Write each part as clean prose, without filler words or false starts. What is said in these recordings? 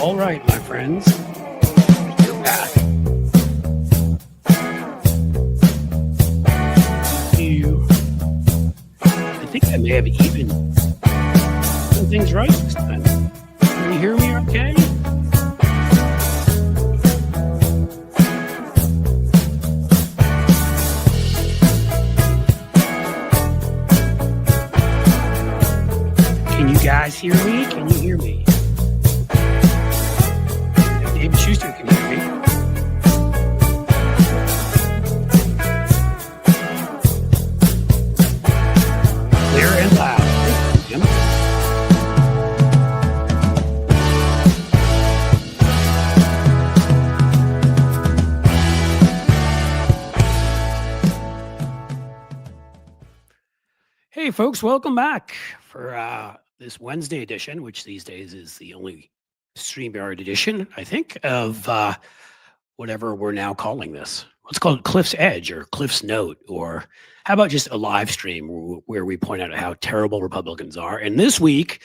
All right, my friends, we're back. I think I may have even done things right this time. Can you hear me okay? Can you guys hear me? Can you hear me? David Schuster can hear me. Clear and loud. Thank you, Jim. Hey, folks, welcome back for this Wednesday edition, which these days is the only StreamYard edition, I think, of whatever we're now calling this. Let's call it Cliff's Edge or Cliff's Note, or how about just a live stream where we point out how terrible Republicans are. And this week,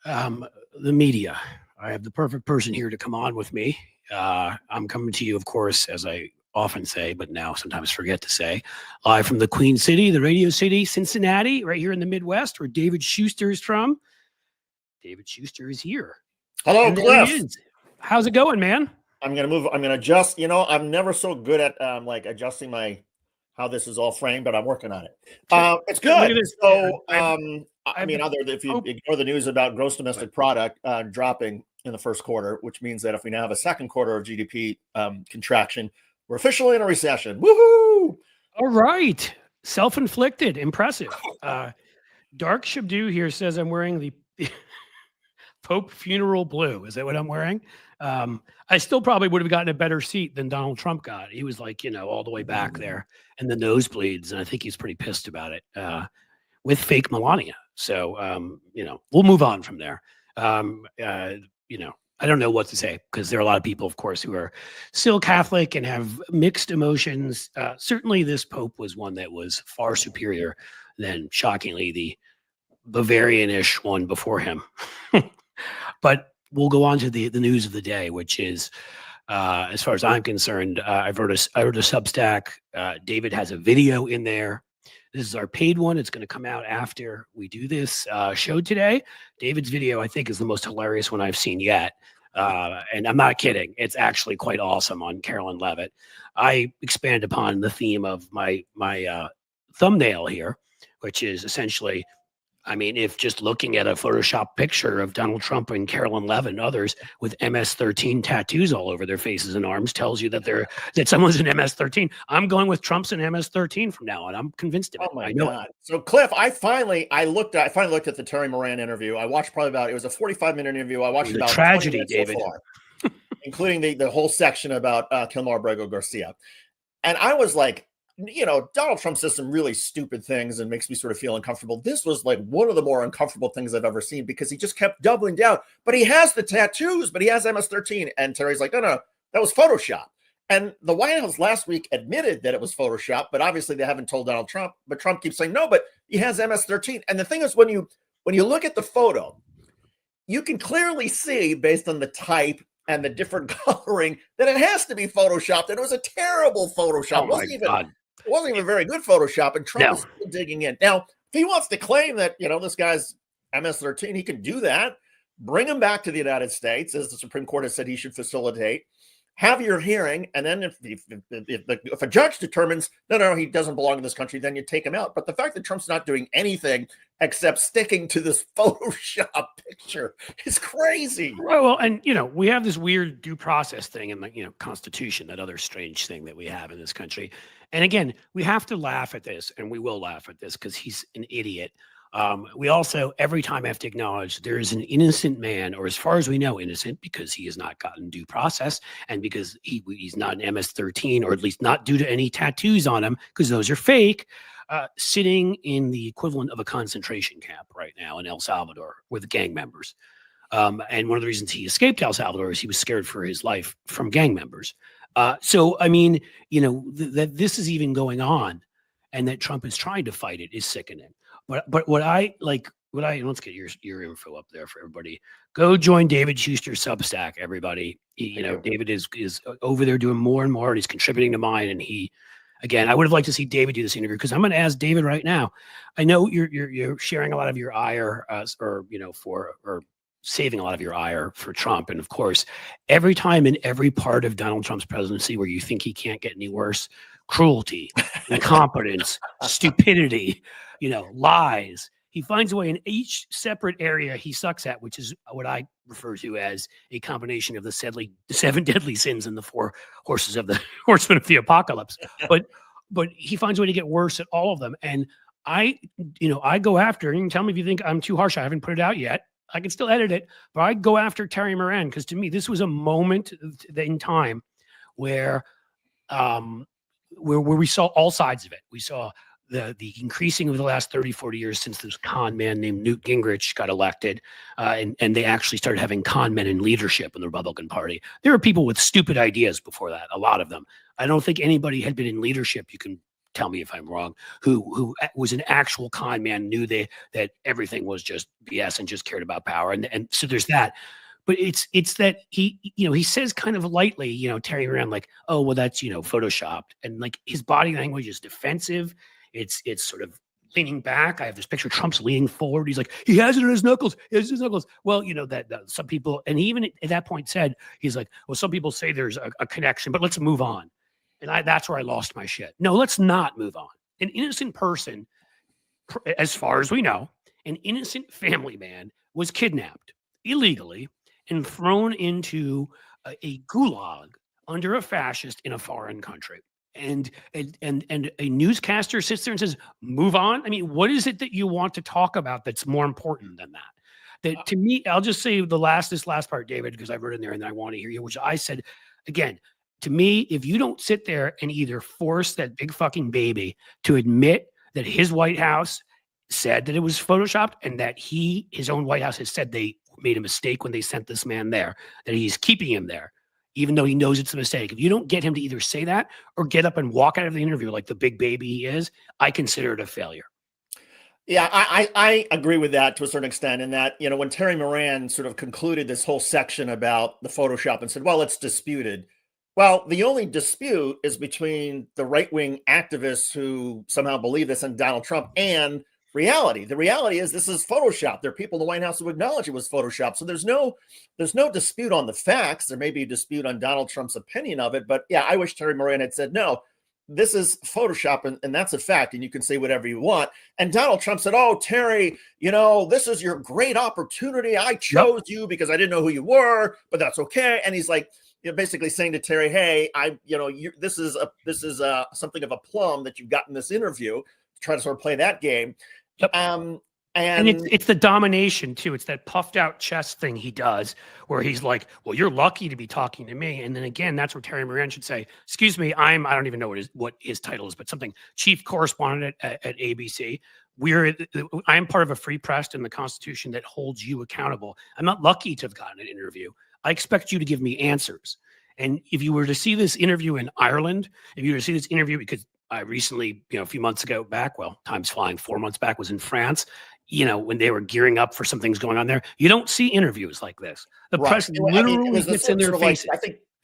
the media. I have the perfect person here to come on with me. I'm coming to you, of course, as I often say, but now sometimes forget to say, live from the Queen City, the Radio City, Cincinnati, right here in the Midwest, where David Schuster is from. David Schuster is here. Hello, Cliff. How's it going, man? I'm going to move. I'm going to adjust. You know, I'm never so good at like adjusting how this is all framed, but I'm working on it. It's good. So, I mean, if you ignore the news about gross domestic product dropping in the first quarter, which means that if we now have a second quarter of GDP contraction, we're officially in a recession. Woohoo! All right. Self-inflicted. Impressive. Dark Shabdu here says I'm wearing the Pope funeral blue. Is that what I'm wearing? I still probably would have gotten a better seat than Donald Trump got. He was like, all the way back there and the nosebleeds. And I think he's pretty pissed about it with fake Melania. So, we'll move on from there. I don't know what to say because there are a lot of people, of course, who are still Catholic and have mixed emotions. Certainly this Pope was one that was far superior than, shockingly, the Bavarian-ish one before him. But we'll go on to the news of the day, which is, as far as I'm concerned, I wrote a Substack. David has a video in there. This is our paid one. It's going to come out after we do this show today. David's video, I think, is the most hilarious one I've seen yet. And I'm not kidding. It's actually quite awesome on Carolyn Levitt. I expand upon the theme of my thumbnail here, which is essentially, I mean, if just looking at a Photoshop picture of Donald Trump and Carolyn Levitt and others with MS-13 tattoos all over their faces and arms tells you that someone's an MS-13. I'm going with Trump's an MS-13 from now on. I'm convinced of it. Oh my God. So Cliff, I finally looked at the Terry Moran interview. I watched it was a 45-minute interview. I watched about tragedy, David, so far, including the whole section about Kilmar Brego Garcia. And I was like, Donald Trump says some really stupid things and makes me sort of feel uncomfortable. This was like one of the more uncomfortable things I've ever seen because he just kept doubling down. But he has the tattoos, but he has MS-13. And Terry's like, no, that was Photoshop. And the White House last week admitted that it was Photoshop, but obviously they haven't told Donald Trump. But Trump keeps saying, no, but he has MS-13. And the thing is, when you look at the photo, you can clearly see based on the type and the different coloring that it has to be Photoshopped. And it was a terrible Photoshop. It wasn't even very good Photoshop, and Trump is still digging in. Now, if he wants to claim that, this guy's MS-13, he can do that. Bring him back to the United States, as the Supreme Court has said he should facilitate. Have your hearing, and then if a judge determines, no, he doesn't belong in this country, then you take him out. But the fact that Trump's not doing anything except sticking to this Photoshop picture is crazy. Well, and, we have this weird due process thing in the, Constitution, that other strange thing that we have in this country. And again, we have to laugh at this, and we will laugh at this because he's an idiot. We also, every time, have to acknowledge there is an innocent man, or as far as we know, innocent, because he has not gotten due process and because he's not an MS-13, or at least not due to any tattoos on him, because those are fake, sitting in the equivalent of a concentration camp right now in El Salvador with gang members. And one of the reasons he escaped El Salvador is he was scared for his life from gang members. So, I mean, that this is even going on and that Trump is trying to fight it is sickening. But what I like, let's get your info up there for everybody. Go join David Schuster's Substack, everybody. David is over there doing more and more, and he's contributing to mine. And again, I would have liked to see David do this interview, because I'm going to ask David right now. I know you're sharing a lot of your ire, or saving a lot of your ire for Trump. And of course, every time in every part of Donald Trump's presidency where you think he can't get any worse, cruelty, incompetence, stupidity, lies. He finds a way in each separate area he sucks at, which is what I refer to as a combination of the seven deadly sins and the four horses of the horsemen of the apocalypse. But he finds a way to get worse at all of them. And I go after, and you can tell me if you think I'm too harsh. I haven't put it out yet. I can still edit it, but I go after Terry Moran, because to me, this was a moment in time where we saw all sides of it. We saw the increasing of the last 30, 40 years since this con man named Newt Gingrich got elected, and they actually started having con men in leadership in the Republican Party. There were people with stupid ideas before that, a lot of them. I don't think anybody had been in leadership, you can tell me if I'm wrong, who was an actual con man, knew that everything was just BS and just cared about power. And so there's that. But it's that he says kind of lightly, Terry Moran, like, oh, well, that's, Photoshopped. And like his body language is defensive. It's sort of leaning back. I have this picture of Trump's leaning forward. He's like, he has it in his knuckles. He has his knuckles. Well, that some people, and he even at that point said, he's like, well, some people say there's a connection, but let's move on. And that's where I lost my shit. No, let's not move on. An innocent person, as far as we know, an innocent family man was kidnapped illegally and thrown into a gulag under a fascist in a foreign country. And a newscaster sits there and says, move on. I mean, what is it that you want to talk about that's more important than that? That to me, I'll just say this last part, David, because I wrote in there and I want to hear you, which I said, again, to me, if you don't sit there and either force that big fucking baby to admit that his White House said that it was Photoshopped, and that his own White House has said they made a mistake when they sent this man there, that he's keeping him there, even though he knows it's a mistake. If you don't get him to either say that or get up and walk out of the interview like the big baby he is, I consider it a failure. Yeah, I agree with that to a certain extent, in that, when Terry Moran sort of concluded this whole section about the Photoshop and said, well, it's disputed. Well, the only dispute is between the right-wing activists who somehow believe this and Donald Trump and reality. The reality is this is Photoshop. There are people in the White House who acknowledge it was Photoshop. So there's no dispute on the facts. There may be a dispute on Donald Trump's opinion of it. But yeah, I wish Terry Moran had said, no, this is Photoshop, and that's a fact, and you can say whatever you want. And Donald Trump said, oh, Terry, this is your great opportunity. I chose you because I didn't know who you were, but that's okay. And he's like, basically saying to Terry, hey, this is something of a plum that you've got in this interview. Try to sort of play that game. Yep. And it's the domination too. It's that puffed out chest thing he does, where he's like, well, you're lucky to be talking to me. And then again, that's where Terry Moran should say, excuse me, I don't even know what his title is, but something chief correspondent at ABC. I am part of a free press and the Constitution that holds you accountable. I'm not lucky to have gotten an interview. I expect you to give me answers. And if you were to see this interview in Ireland, if you were to see this interview, because I recently, a few months ago back, well, time's flying, 4 months back, was in France, when they were gearing up for some things going on there. You don't see interviews like this. The press literally gets in their faces.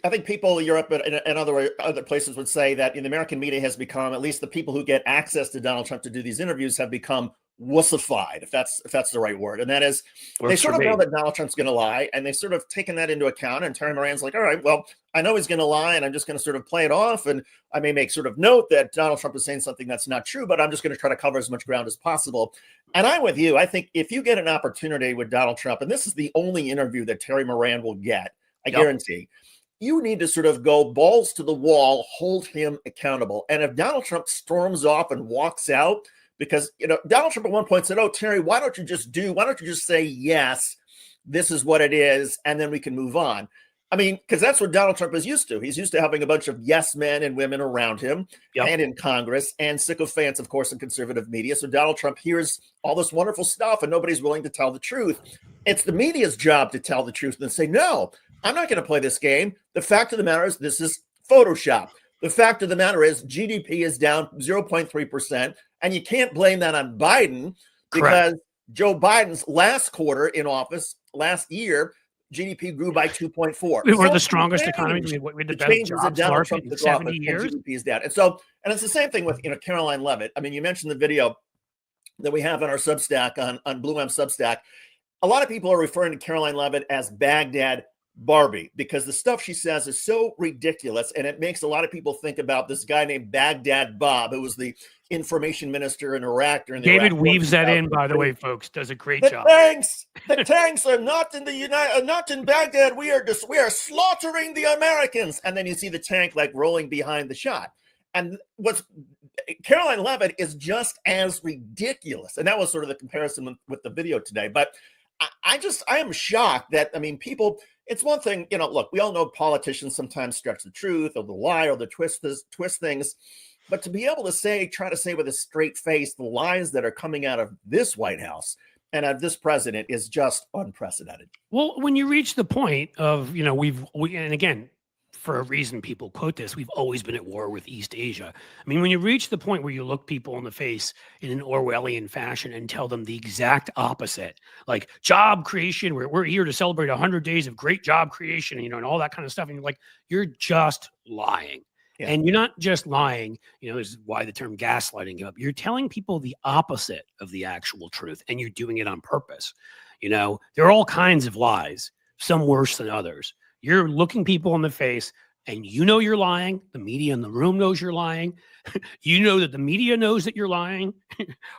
I think people in Europe and other places would say that the American media has become, at least the people who get access to Donald Trump to do these interviews, have become wussified, if that's the right word. And that is, they sort of know that Donald Trump's going to lie, and they've sort of taken that into account. And Terry Moran's like, all right, well, I know he's going to lie, and I'm just going to sort of play it off. And I may make sort of note that Donald Trump is saying something that's not true, but I'm just going to try to cover as much ground as possible. And I'm with you. I think if you get an opportunity with Donald Trump, and this is the only interview that Terry Moran will get, I guarantee, you need to sort of go balls to the wall, hold him accountable. And if Donald Trump storms off and walks out, because Donald Trump at one point said, oh, Terry, why don't you just say, yes, this is what it is, and then we can move on. I mean, because that's what Donald Trump is used to. He's used to having a bunch of yes men and women around him and in Congress, and sycophants, of course, in conservative media. So Donald Trump hears all this wonderful stuff and nobody's willing to tell the truth. It's the media's job to tell the truth and say, no, I'm not going to play this game. The fact of the matter is this is Photoshop. The fact of the matter is GDP is down 0.3%, and you can't blame that on Biden because Joe Biden's last quarter in office last year, GDP grew by 2.4. We were the strongest economy. We had the best changes in jobs Donald market Trump in took 70 office, years. and GDP is down. And so, and it's the same thing with Caroline Leavitt. I mean, you mentioned the video that we have on our Substack on Blue M Substack. A lot of people are referring to Caroline Leavitt as Baghdad Barbie because the stuff she says is so ridiculous, and it makes a lot of people think about this guy named Baghdad Bob, who was the information minister in Iraq during the David Iraq War weaves that in, 2003. by the way, folks. Does a great The job. tanks are not in not in Baghdad. We are slaughtering the Americans. And then you see the tank like rolling behind the shot. And what's Caroline Leavitt is just as ridiculous. And that was sort of the comparison with the video today. But I am shocked that, I mean, people, it's one thing, look, we all know politicians sometimes stretch the truth or the lie or the twist things. But to be able to try to say with a straight face the lies that are coming out of this White House and of this president is just unprecedented. Well, when you reach the point of, and again, for a reason people quote this, we've always been at war with East Asia. I mean, when you reach the point where you look people in the face in an Orwellian fashion and tell them the exact opposite, like job creation, we're here to celebrate 100 days of great job creation, and all that kind of stuff. And you're like, you're just lying. Yeah. And you're not just lying, this is why the term gaslighting came up. You're telling people the opposite of the actual truth, and you're doing it on purpose. There are all kinds of lies, some worse than others. You're looking people in the face, and you're lying. The media in the room knows you're lying. You know that the media knows that you're lying,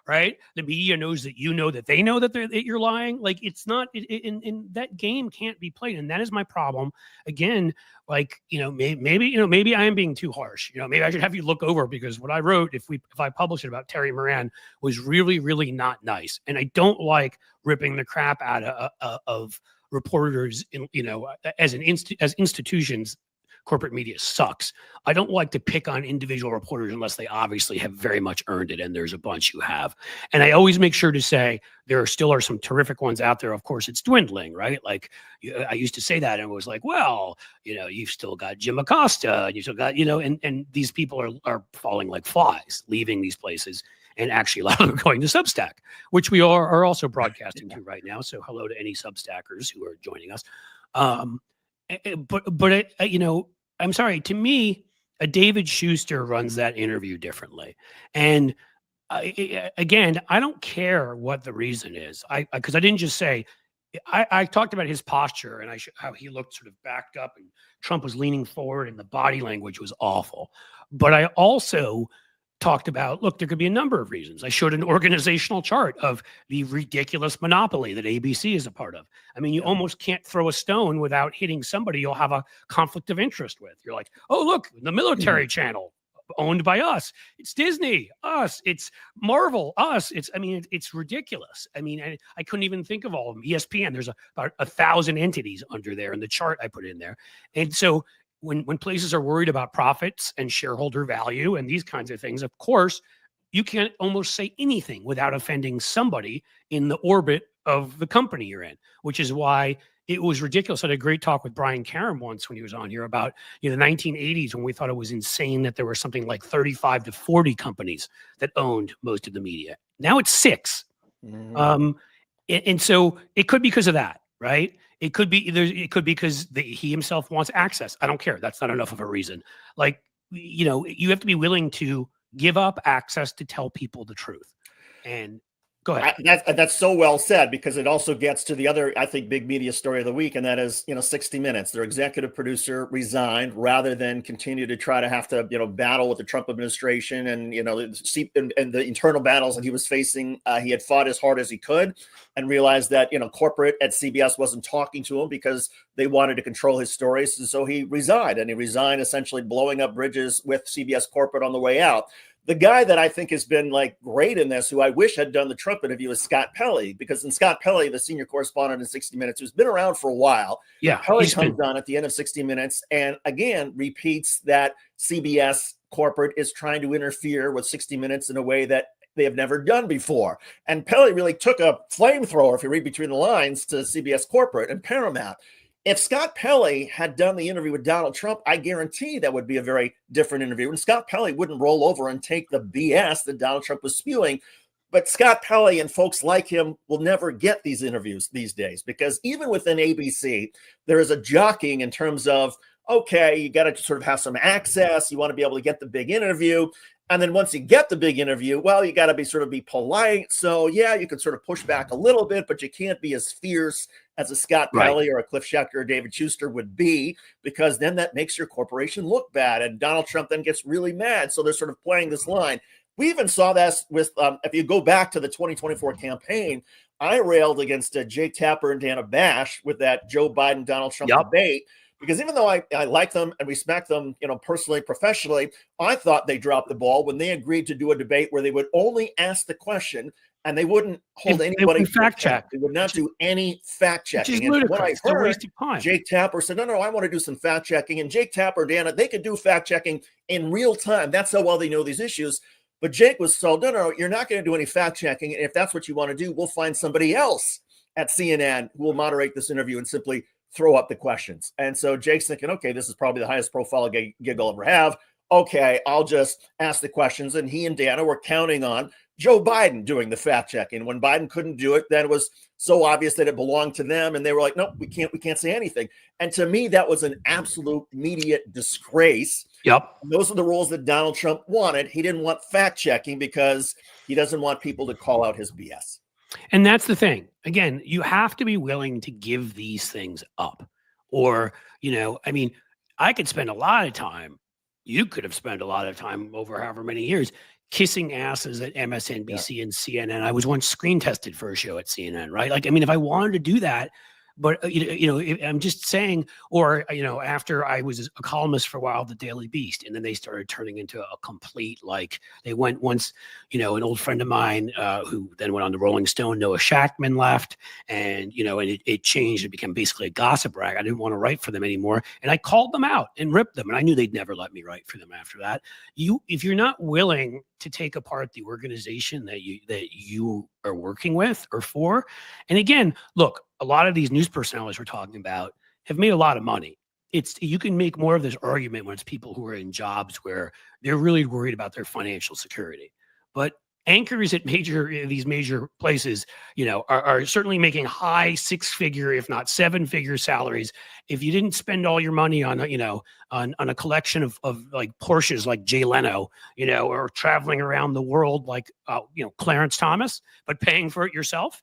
right? The media knows that that they know that you're lying. Like, it's not, in that game can't be played. And that is my problem. Again, like, maybe I am being too harsh. Maybe I should have you look over, because what I wrote, if I publish it about Terry Moran, was really, really not nice. And I don't like ripping the crap out of reporters, as institutions. Corporate media sucks. I don't like to pick on individual reporters unless they obviously have very much earned it, and there's a bunch who have. And I always make sure to say there still are some terrific ones out there. Of course, it's dwindling, right? Like, I used to say that, and it was like, well, you've still got Jim Acosta, and you still got, and these people are falling like flies, leaving these places. And actually, a lot of them are going to Substack, which we are also broadcasting to right now. So hello to any Substackers who are joining us. But I'm sorry, to me, a David Schuster runs that interview differently. And again, I don't care what the reason is. Because I didn't just say, I talked about his posture and how he looked sort of backed up and Trump was leaning forward and the body language was awful. But I also talked about, look, there could be a number of reasons. I showed an organizational chart of the ridiculous monopoly that ABC is a part of. I mean, you almost can't throw a stone without hitting somebody you'll have a conflict of interest with. You're like, oh, look, the military channel owned by us. It's Disney, us. It's Marvel, us. It's ridiculous. I mean, I couldn't even think of all of them. ESPN, there's about 1,000 entities under there in the chart I put in there. And so when places are worried about profits and shareholder value and these kinds of things, of course, you can't almost say anything without offending somebody in the orbit of the company you're in, which is why it was ridiculous. I had a great talk with Brian Karam once when he was on here about the 1980s, when we thought it was insane that there were something like 35 to 40 companies that owned most of the media. Now it's 6. Mm-hmm. And so it could be because of that, right? It could be because he himself wants access. I don't care. That's not enough of a reason. Like, you have to be willing to give up access to tell people the truth. And go ahead. That's so well said, because it also gets to the other, I think, big media story of the week, and that is, 60 Minutes. Their executive producer resigned rather than continue to try to have to, battle with the Trump administration and, and the internal battles that he was facing. He had fought as hard as he could and realized that, corporate at CBS wasn't talking to him because they wanted to control his stories. And so he resigned, and he resigned essentially blowing up bridges with CBS corporate on the way out. The guy that I think has been like great in this, who I wish had done the Trump interview, is Scott Pelley, because in Scott Pelley, the senior correspondent in 60 Minutes, who's been around for a while, Pelley comes on at the end of 60 Minutes and again repeats that CBS corporate is trying to interfere with 60 Minutes in a way that they have never done before. And Pelley really took a flamethrower, if you read between the lines, to CBS corporate and Paramount. If Scott Pelley had done the interview with Donald Trump, I guarantee that would be a very different interview. And Scott Pelley wouldn't roll over and take the BS that Donald Trump was spewing. But Scott Pelley and folks like him will never get these interviews these days, because even within ABC, there is a jockeying in terms of, okay, you got to sort of have some access. You want to be able to get the big interview. And then once you get the big interview, well, you got to be polite. So yeah, you can sort of push back a little bit, but you can't be as fierce as a Scott Pelley or a Cliff Schechter or David Schuster would be, because then that makes your corporation look bad. And Donald Trump then gets really mad. So they're sort of playing this line. We even saw this with, if you go back to the 2024 campaign, I railed against Jake Tapper and Dana Bash with that Joe Biden, Donald Trump debate, because even though I like them and respect them, personally, professionally, I thought they dropped the ball when they agreed to do a debate where they would only ask the question and they wouldn't hold anybody fact check. They would not do any fact checking. Which is ludicrous. What I heard, it's a waste of time. Jake Tapper said, no, I want to do some fact checking. And Jake Tapper, Dana, they could do fact checking in real time. That's how well they know these issues. But Jake was told, no, you're not going to do any fact checking. And if that's what you want to do, we'll find somebody else at CNN who will moderate this interview and simply throw up the questions. And so Jake's thinking, okay, this is probably the highest profile gig I'll ever have. Okay, I'll just ask the questions. And he and Dana were counting on Joe Biden doing the fact checking. When Biden couldn't do it, then it was so obvious that it belonged to them. And they were like, no, we can't say anything. And to me, that was an absolute media disgrace. Yep. And those are the rules that Donald Trump wanted. He didn't want fact checking because he doesn't want people to call out his BS. And that's the thing. Again, you have to be willing to give these things up. Or, I could spend a lot of time. You could have spent a lot of time over however many years kissing asses at MSNBC and CNN. I was once screen tested for a show at CNN, right? If I wanted to do that, but I'm just saying, or after I was a columnist for a while, the Daily Beast, and then they started turning into a complete, they went once, an old friend of mine who then went on to Rolling Stone, Noah Shackman, left, and it changed. It became basically a gossip rag. I didn't want to write for them anymore, and I called them out and ripped them, and I knew they'd never let me write for them after that. If you're not willing to take apart the organization that you are working with or for, and again, look, a lot of these news personalities we're talking about have made a lot of money. You can make more of this argument when it's people who are in jobs where they're really worried about their financial security. But anchors at these major places, are certainly making high 6-figure, if not 7-figure salaries. If you didn't spend all your money on a collection of like Porsches, like Jay Leno, or traveling around the world like Clarence Thomas, but paying for it yourself,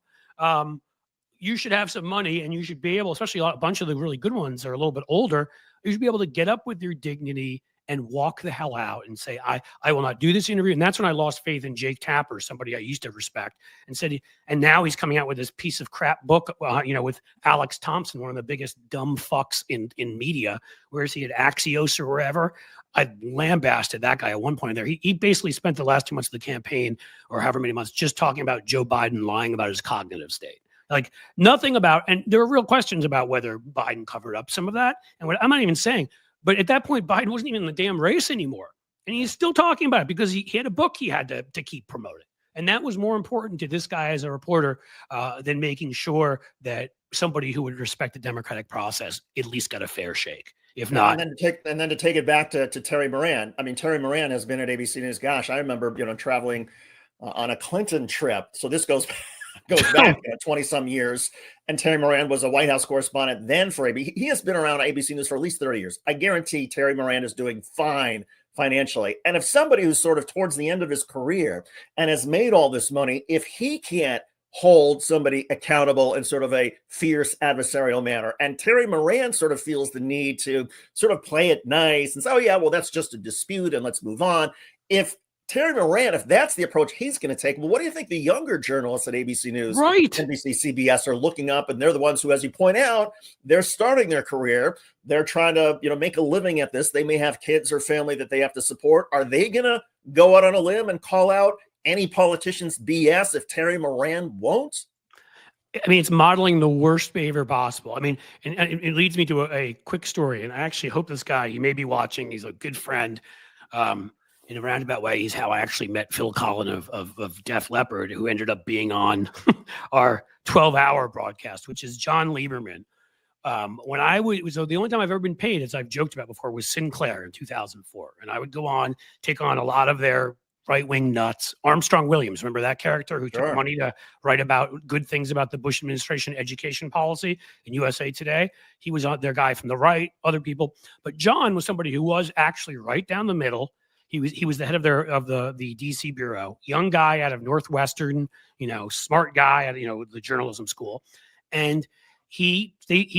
you should have some money, and you should be able, especially a bunch of the really good ones are a little bit older, you should be able to get up with your dignity and walk the hell out and say, I will not do this interview. And that's when I lost faith in Jake Tapper, somebody I used to respect, and said, and now he's coming out with this piece of crap book, with Alex Thompson, one of the biggest dumb fucks in media. Whereas he had Axios or wherever. I lambasted that guy at one point there. He basically spent the last 2 months of the campaign, or however many months, just talking about Joe Biden lying about his cognitive state. Nothing about, and there were real questions about whether Biden covered up some of that. And what I'm not even saying, but at that point, Biden wasn't even in the damn race anymore. And he's still talking about it because he had a book he had to keep promoting. And that was more important to this guy as a reporter than making sure that somebody who would respect the democratic process at least got a fair shake. If not, and then to take it back to Terry Moran. I mean, Terry Moran has been at ABC News. Gosh, I remember traveling on a Clinton trip. So this goes back 20 some years. And Terry Moran was a White House correspondent then for ABC. He has been around ABC News for at least 30 years. I guarantee Terry Moran is doing fine financially. And if somebody who's sort of towards the end of his career and has made all this money, if he can't hold somebody accountable in sort of a fierce adversarial manner, and Terry Moran sort of feels the need to sort of play it nice and say, oh yeah, well, that's just a dispute and let's move on. If Terry Moran, if that's the approach he's going to take, well, what do you think the younger journalists at ABC News, NBC, CBS are looking up? And they're the ones who, as you point out, they're starting their career. They're trying to, make a living at this. They may have kids or family that they have to support. Are they going to go out on a limb and call out any politician's BS if Terry Moran won't? I mean, it's modeling the worst behavior possible. I mean, and it leads me to a quick story. And I actually hope this guy, he may be watching. He's a good friend. In a roundabout way, he's how I actually met Phil Collin of Def Leppard, who ended up being on our 12-hour broadcast, which is John Lieberman. When I was, so the only time I've ever been paid, as I've joked about before, was Sinclair in 2004. And I would go on, take on a lot of their right-wing nuts. Armstrong Williams, remember that character who took money to write about good things about the Bush administration education policy in USA Today? He was their guy from the right, other people. But John was somebody who was actually right down the middle. He was the head of the DC bureau, young guy out of Northwestern, smart guy at the journalism school, and he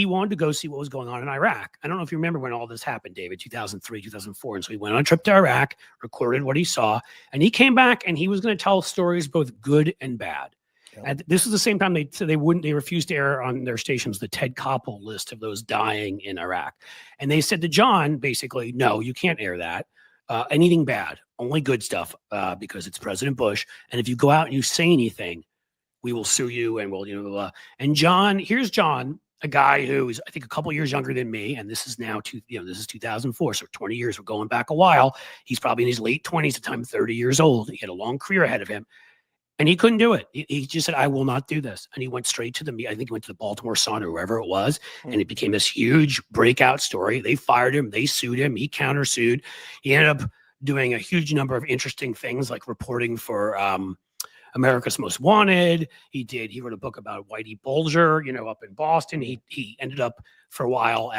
wanted to go see what was going on in Iraq. I don't know if you remember when all this happened, David, 2003, 2004. And so he went on a trip to Iraq, recorded what he saw, and he came back and he was going to tell stories both good and bad. Yep. And this is the same time they refused to air on their stations the Ted Koppel list of those dying in Iraq. And they said to John, basically, no, you can't air that. Anything bad, only good stuff, because it's President Bush. And if you go out and you say anything, we will sue you, and we'll, and John, here's John, a guy who is, I think, a couple years younger than me. And this is now, this is 2004. So 20 years, we're going back a while. He's probably in his late 20s at the time, 30 years old. He had a long career ahead of him. And he couldn't do it. He just said, I will not do this. And he went straight to I think he went to the Baltimore Sun or wherever it was. And it became this huge breakout story. They fired him. They sued him. He countersued. He ended up doing a huge number of interesting things, like reporting for America's Most Wanted. He wrote a book about Whitey Bulger, up in Boston. He ended up for a while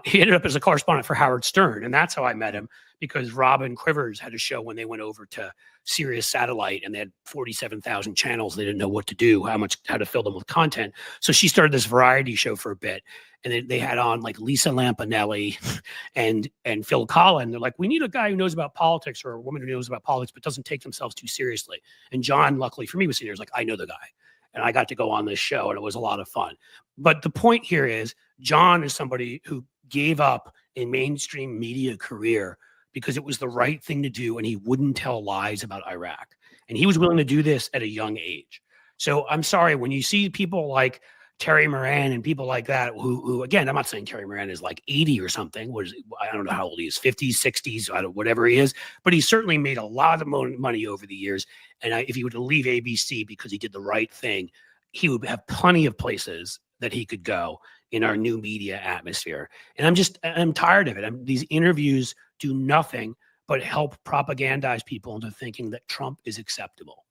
he ended up as a correspondent for Howard Stern. And that's how I met him, because Robin Quivers had a show when they went over to Sirius Satellite, and they had 47,000 channels. They didn't know what to do, how to fill them with content. So she started this variety show for a bit. And they had on like Lisa Lampanelli and Phil Collin. They're like, we need a guy who knows about politics, or a woman who knows about politics, but doesn't take themselves too seriously. And John, luckily for me, was sitting there, was like, I know the guy. And I got to go on this show, and it was a lot of fun. But the point here is, John is somebody who gave up a mainstream media career because it was the right thing to do, and he wouldn't tell lies about Iraq. And he was willing to do this at a young age. So I'm sorry, when you see people like Terry Moran and people like that, who again, I'm not saying Terry Moran is like 80 or something. I don't know how old he is, 50s, 60s, whatever he is, but he certainly made a lot of money over the years. And if he were to leave ABC because he did the right thing, he would have plenty of places that he could go in our new media atmosphere. And I'm tired of it. These interviews do nothing but help propagandize people into thinking that Trump is acceptable.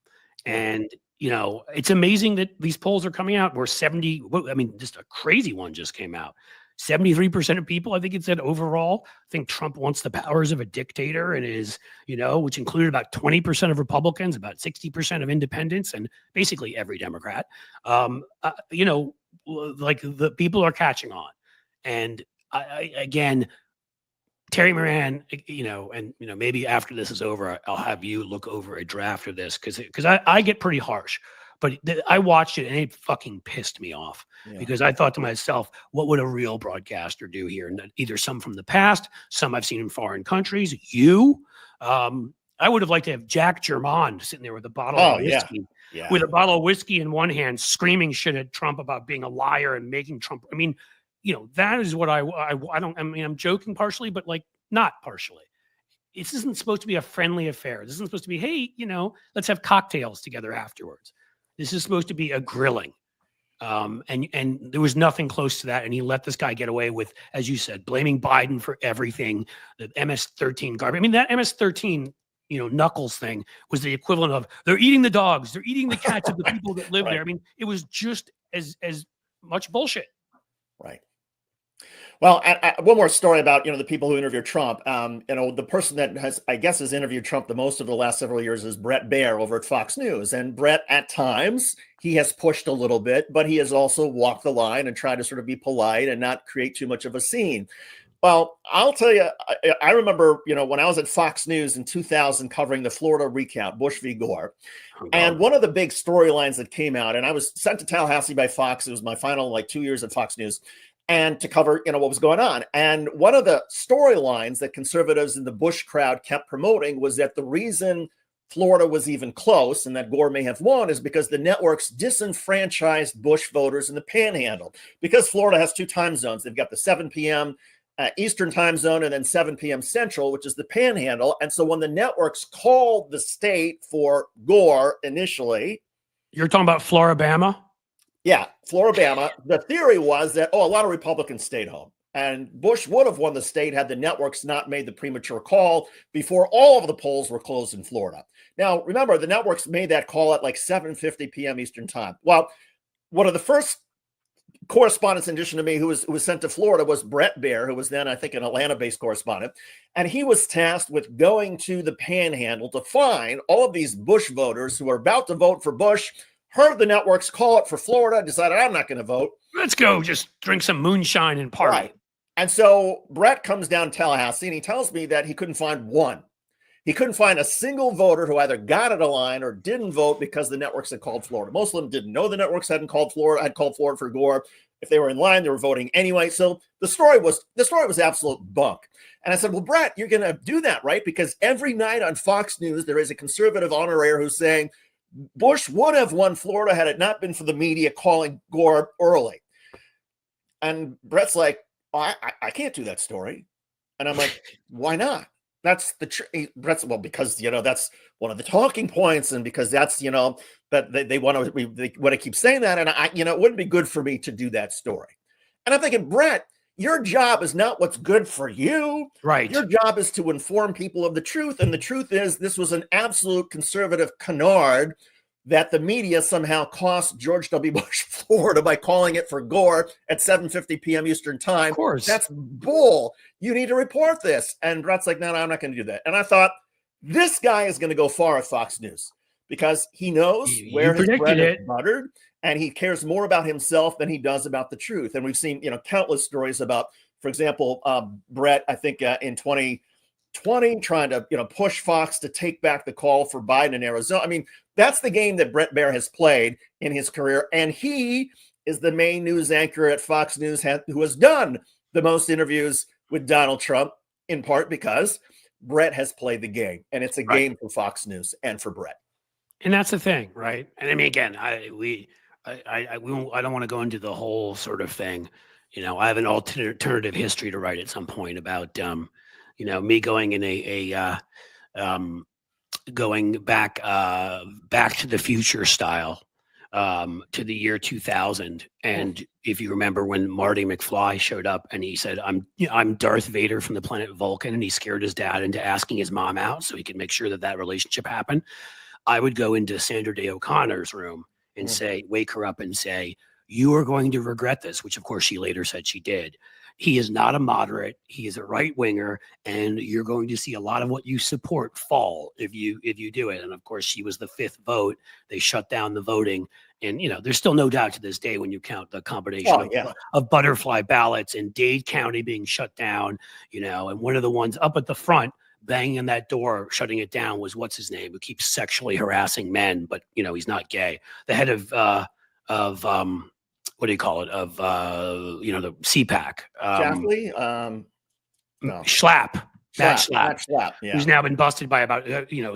And it's amazing that these polls are coming out where just a crazy one just came out. 73% of people, I think it said overall, think Trump wants the powers of a dictator, and which included about 20% of Republicans, about 60% of independents, and basically every Democrat. Like the people are catching on. And again, Terry Moran, and maybe after this is over, I'll have you look over a draft of this, because I get pretty harsh, but I watched it and it fucking pissed me off, because I thought to myself, what would a real broadcaster do here? And either some from the past, some I've seen in foreign countries. I would have liked to have Jack Germond sitting there with a bottle of whiskey, with a bottle of whiskey in one hand, screaming shit at Trump about being a liar and making Trump. I mean, that is what I'm joking partially, but like not partially. This isn't supposed to be a friendly affair. This isn't supposed to be, hey, let's have cocktails together afterwards. This is supposed to be a grilling. And there was nothing close to that. And he let this guy get away with, as you said, blaming Biden for everything, the MS-13 garbage. I mean, that MS-13, Knuckles thing was the equivalent of, they're eating the dogs, they're eating the cats of the people that live there. I mean, it was just as much bullshit. Right. Well, one more story about, the people who interview Trump. The person that has interviewed Trump the most over the last several years is Brett Baer over at Fox News. And Brett, at times, he has pushed a little bit, but he has also walked the line and tried to sort of be polite and not create too much of a scene. Well, I'll tell you, I remember, when I was at Fox News in 2000 covering the Florida recount, Bush v. Gore. And one of the big storylines that came out, and I was sent to Tallahassee by Fox. It was my final 2 years at Fox News, and to cover, what was going on. And one of the storylines that conservatives in the Bush crowd kept promoting was that the reason Florida was even close and that Gore may have won is because the networks disenfranchised Bush voters in the Panhandle. Because Florida has two time zones. They've got the 7 p.m. Eastern time zone and then 7 p.m. Central, which is the Panhandle. And so when the networks called the state for Gore initially. You're talking about Floribama? Yeah, Floribama. The theory was that, a lot of Republicans stayed home. And Bush would have won the state had the networks not made the premature call before all of the polls were closed in Florida. Now, remember, the networks made that call at like 7:50 p.m. Eastern time. Well, one of the first correspondents, in addition to me, who was sent to Florida was Brett Baer, who was then, I think, an Atlanta-based correspondent. And he was tasked with going to the Panhandle to find all of these Bush voters who are about to vote for Bush, heard the networks call it for Florida, decided, I'm not going to vote. Let's go just drink some moonshine and party. Right. And so Brett comes down to Tallahassee, and he tells me that he couldn't find one. He couldn't find a single voter who either got out of line or didn't vote because the networks had called Florida. Most of them didn't know the networks had called Florida for Gore. If they were in line, they were voting anyway. So the story was absolute bunk. And I said, well, Brett, you're going to do that, right? Because every night on Fox News, there is a conservative honoraire who's saying Bush would have won Florida had it not been for the media calling Gore early. And Brett's like, I can't do that story. And I'm like, why not? That's Brett's, well, because, that's one of the talking points, and because that's, that they want to keep saying that. And it wouldn't be good for me to do that story. And I'm thinking, Brett, your job is not what's good for you. Right. Your job is to inform people of the truth. And the truth is this was an absolute conservative canard that the media somehow cost George W. Bush Florida by calling it for Gore at 7:50 p.m. Eastern time. Of course. That's bull. You need to report this. And Brett's like, no, I'm not going to do that. And I thought, this guy is going to go far at Fox News because he knows where his bread is buttered, and he cares more about himself than he does about the truth. And we've seen, countless stories about, for example, Brett, I think in 2020, trying to, push Fox to take back the call for Biden in Arizona. I mean, that's the game that Brett Baer has played in his career. And he is the main news anchor at Fox News who has done the most interviews with Donald Trump, in part because Brett has played the game. And it's a game for Fox News and for Brett. And that's the thing, right? And I mean, again, I don't want to go into the whole sort of thing. I have an alternative history to write at some point about, me going in going back to the future style, to the year 2000. And if you remember when Marty McFly showed up and he said, I'm Darth Vader from the planet Vulcan, and he scared his dad into asking his mom out so he could make sure that relationship happened, I would go into Sandra Day O'Connor's room and wake her up and say, you are going to regret this, which of course she later said she did. He is not a moderate. He is a right winger, and you're going to see a lot of what you support fall if you do it. And of course, she was the fifth vote. They shut down the voting, and there's still no doubt to this day when you count the combination of butterfly ballots and Dade County being shut down. And one of the ones up at the front banging on that door, shutting it down, was what's his name, who keeps sexually harassing men, but he's not gay. The head of what do you call it? Of the CPAC. Jeffrey? No. Schlapp. Matt Schlapp. Yeah. Who's now been busted by about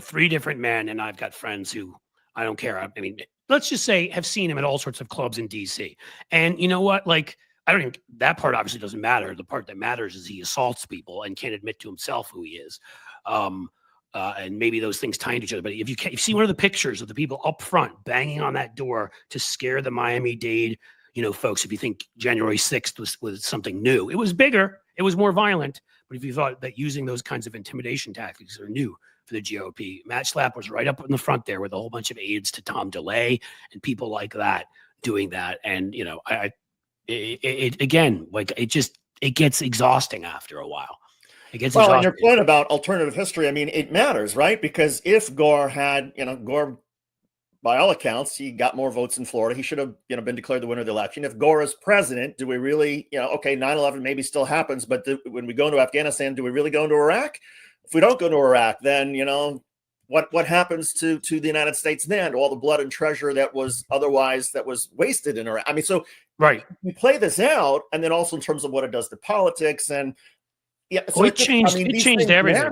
3 different men, and I've got friends who I don't care. I mean, let's just say have seen him at all sorts of clubs in DC. And you know what? Like, I don't even, that part obviously doesn't matter. The part that matters is he assaults people and can't admit to himself who he is. And maybe those things tie into each other. But if you see one of the pictures of the people up front banging on that door to scare the Miami-Dade, folks, if you think January 6th was something new, it was bigger, it was more violent. But if you thought that using those kinds of intimidation tactics are new for the GOP, Matt Schlapp was right up in the front there with a whole bunch of aides to Tom DeLay and people like that doing that. And, it gets exhausting after a while. It gets exhausting. And your point about alternative history, I mean, it matters, right? Because if Gore had, Gore, by all accounts, he got more votes in Florida. He should have, been declared the winner of the election. If Gore is president, do we really, 9/11 maybe still happens, but when we go into Afghanistan, do we really go into Iraq? If we don't go to Iraq, then, what happens to the United States then? All the blood and treasure that was wasted in Iraq. I mean, so right, we play this out, and then also in terms of what it does to politics, and so it changed everything,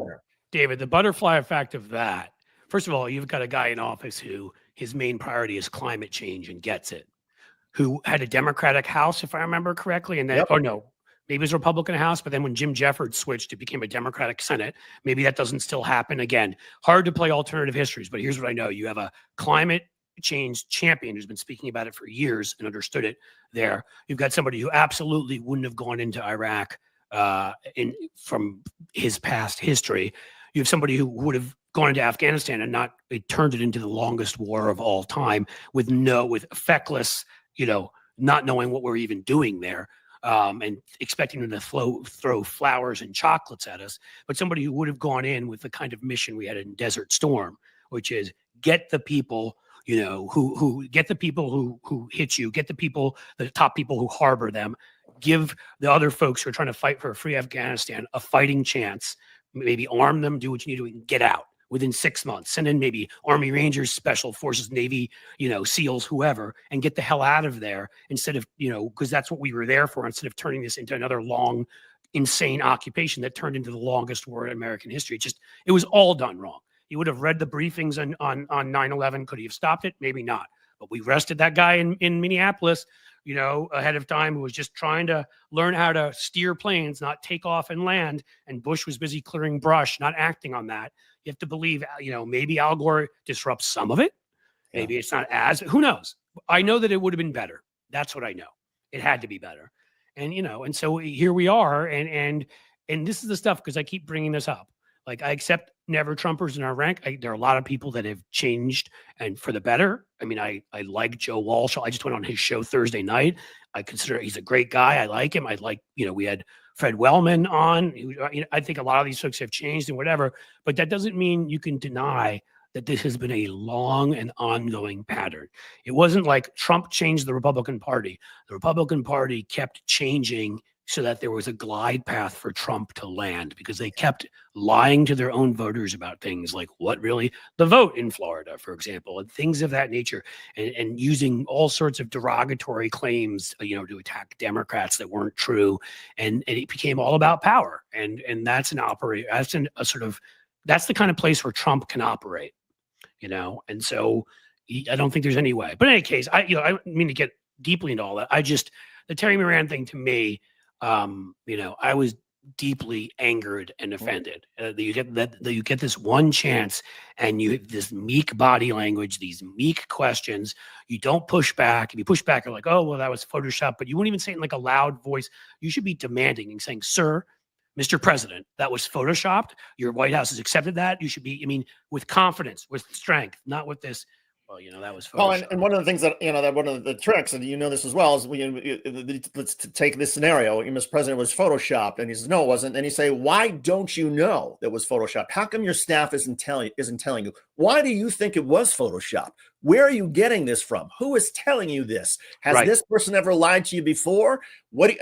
David. The butterfly effect of that. First of all, you've got a guy in office who his main priority is climate change and gets it, who had a Democratic House, if I remember correctly, and then, maybe it was a Republican House, but then when Jim Jeffords switched, it became a Democratic Senate. Maybe that doesn't still happen. Again, hard to play alternative histories, but here's what I know. You have a climate change champion who's been speaking about it for years and understood it there. You've got somebody who absolutely wouldn't have gone into Iraq from his past history. You have somebody who would have gone into Afghanistan and not it turned it into the longest war of all time with feckless, not knowing what we're even doing there. And expecting them to throw flowers and chocolates at us, but somebody who would have gone in with the kind of mission we had in Desert Storm, which is get the people, who get the people who hit you, get the top people who harbor them, give the other folks who are trying to fight for a free Afghanistan a fighting chance, maybe arm them, do what you need to do, and get out within 6 months. Send in maybe Army Rangers, Special Forces, Navy, SEALs, whoever, and get the hell out of there instead of, because that's what we were there for, instead of turning this into another long, insane occupation that turned into the longest war in American history. It was all done wrong. He would have read the briefings on 9/11. Could he have stopped it? Maybe not. But we arrested that guy in Minneapolis, ahead of time, who was just trying to learn how to steer planes, not take off and land. And Bush was busy clearing brush, not acting on that. You have to believe, maybe Al Gore disrupts some of it. Maybe it's not who knows? I know that it would have been better. That's what I know. It had to be better. And, and so here we are. And this is the stuff, because I keep bringing this up. Like, I accept never Trumpers in our rank. There are a lot of people that have changed and for the better. I mean, I like Joe Walsh. I just went on his show Thursday night. I consider he's a great guy. I like him. I like, we had Fred Wellman on. I think a lot of these folks have changed and whatever, but that doesn't mean you can deny that this has been a long and ongoing pattern. It wasn't like Trump changed the Republican Party. The Republican Party kept changing so that there was a glide path for Trump to land, because they kept lying to their own voters about things like the vote in Florida, for example, and things of that nature, and using all sorts of derogatory claims, to attack Democrats that weren't true. And it became all about power. And that's that's the kind of place where Trump can operate, and so I don't think there's any way. But in any case, I don't mean to get deeply into all that. The Terry Moran thing, to me, I was deeply angered and offended that you get this one chance, and you have this meek body language, these meek questions. You don't push back. If you push back, you're like, oh, well, that was Photoshop, but you won't even say it in like a loud voice. You should be demanding and saying, sir, Mr. President, that was Photoshopped. Your White House has accepted that. You should be, with confidence, with strength, not with this. Well, that was Photoshopped. Oh, and one of the things that, that one of the tricks, and this as well, is let's take this scenario. Mr. President, was Photoshopped. And he says, no, it wasn't. And you say, why don't you know that was Photoshopped? How come your staff isn't telling you? Why do you think it was Photoshopped? Where are you getting this from? Who is telling you this? Has this person ever lied to you before? You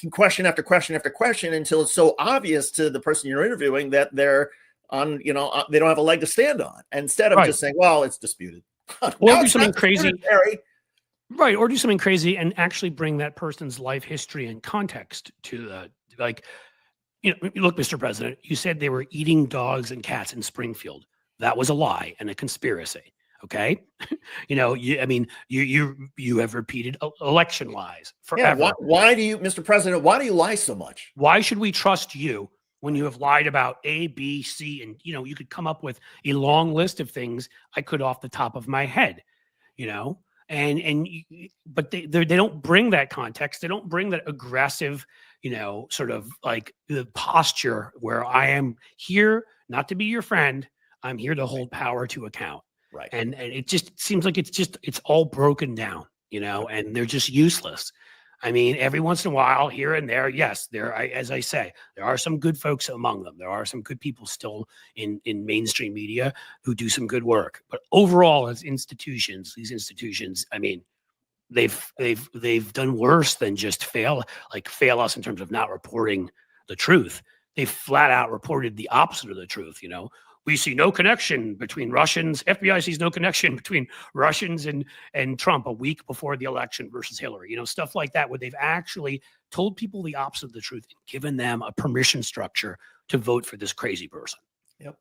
question after question after question until it's so obvious to the person you're interviewing that they're on, they don't have a leg to stand on, instead of just saying, well, it's disputed. Or do something crazy. Right. Or do something crazy and actually bring that person's life history and context to look, Mr. President, you said they were eating dogs and cats in Springfield. That was a lie and a conspiracy. Okay. You have repeated election lies forever. Yeah, why do you, Mr. President, why do you lie so much? Why should we trust you when you have lied about A, B, C, and, you could come up with a long list of things I could off the top of my head, but they don't bring that context. They don't bring that aggressive, sort of like the posture where I am here not to be your friend. I'm here to hold power to account. Right. And it just seems like it's all broken down, and they're just useless. I mean, every once in a while, here and there, yes, as I say, there are some good folks among them. There are some good people still in mainstream media who do some good work. But overall, as these institutions, I mean, they've done worse than just fail us in terms of not reporting the truth. They flat out reported the opposite of the truth. We see no connection between Russians. FBI sees no connection between Russians and Trump a week before the election versus Hillary. Stuff like that, where they've actually told people the opposite of the truth and given them a permission structure to vote for this crazy person. Yep.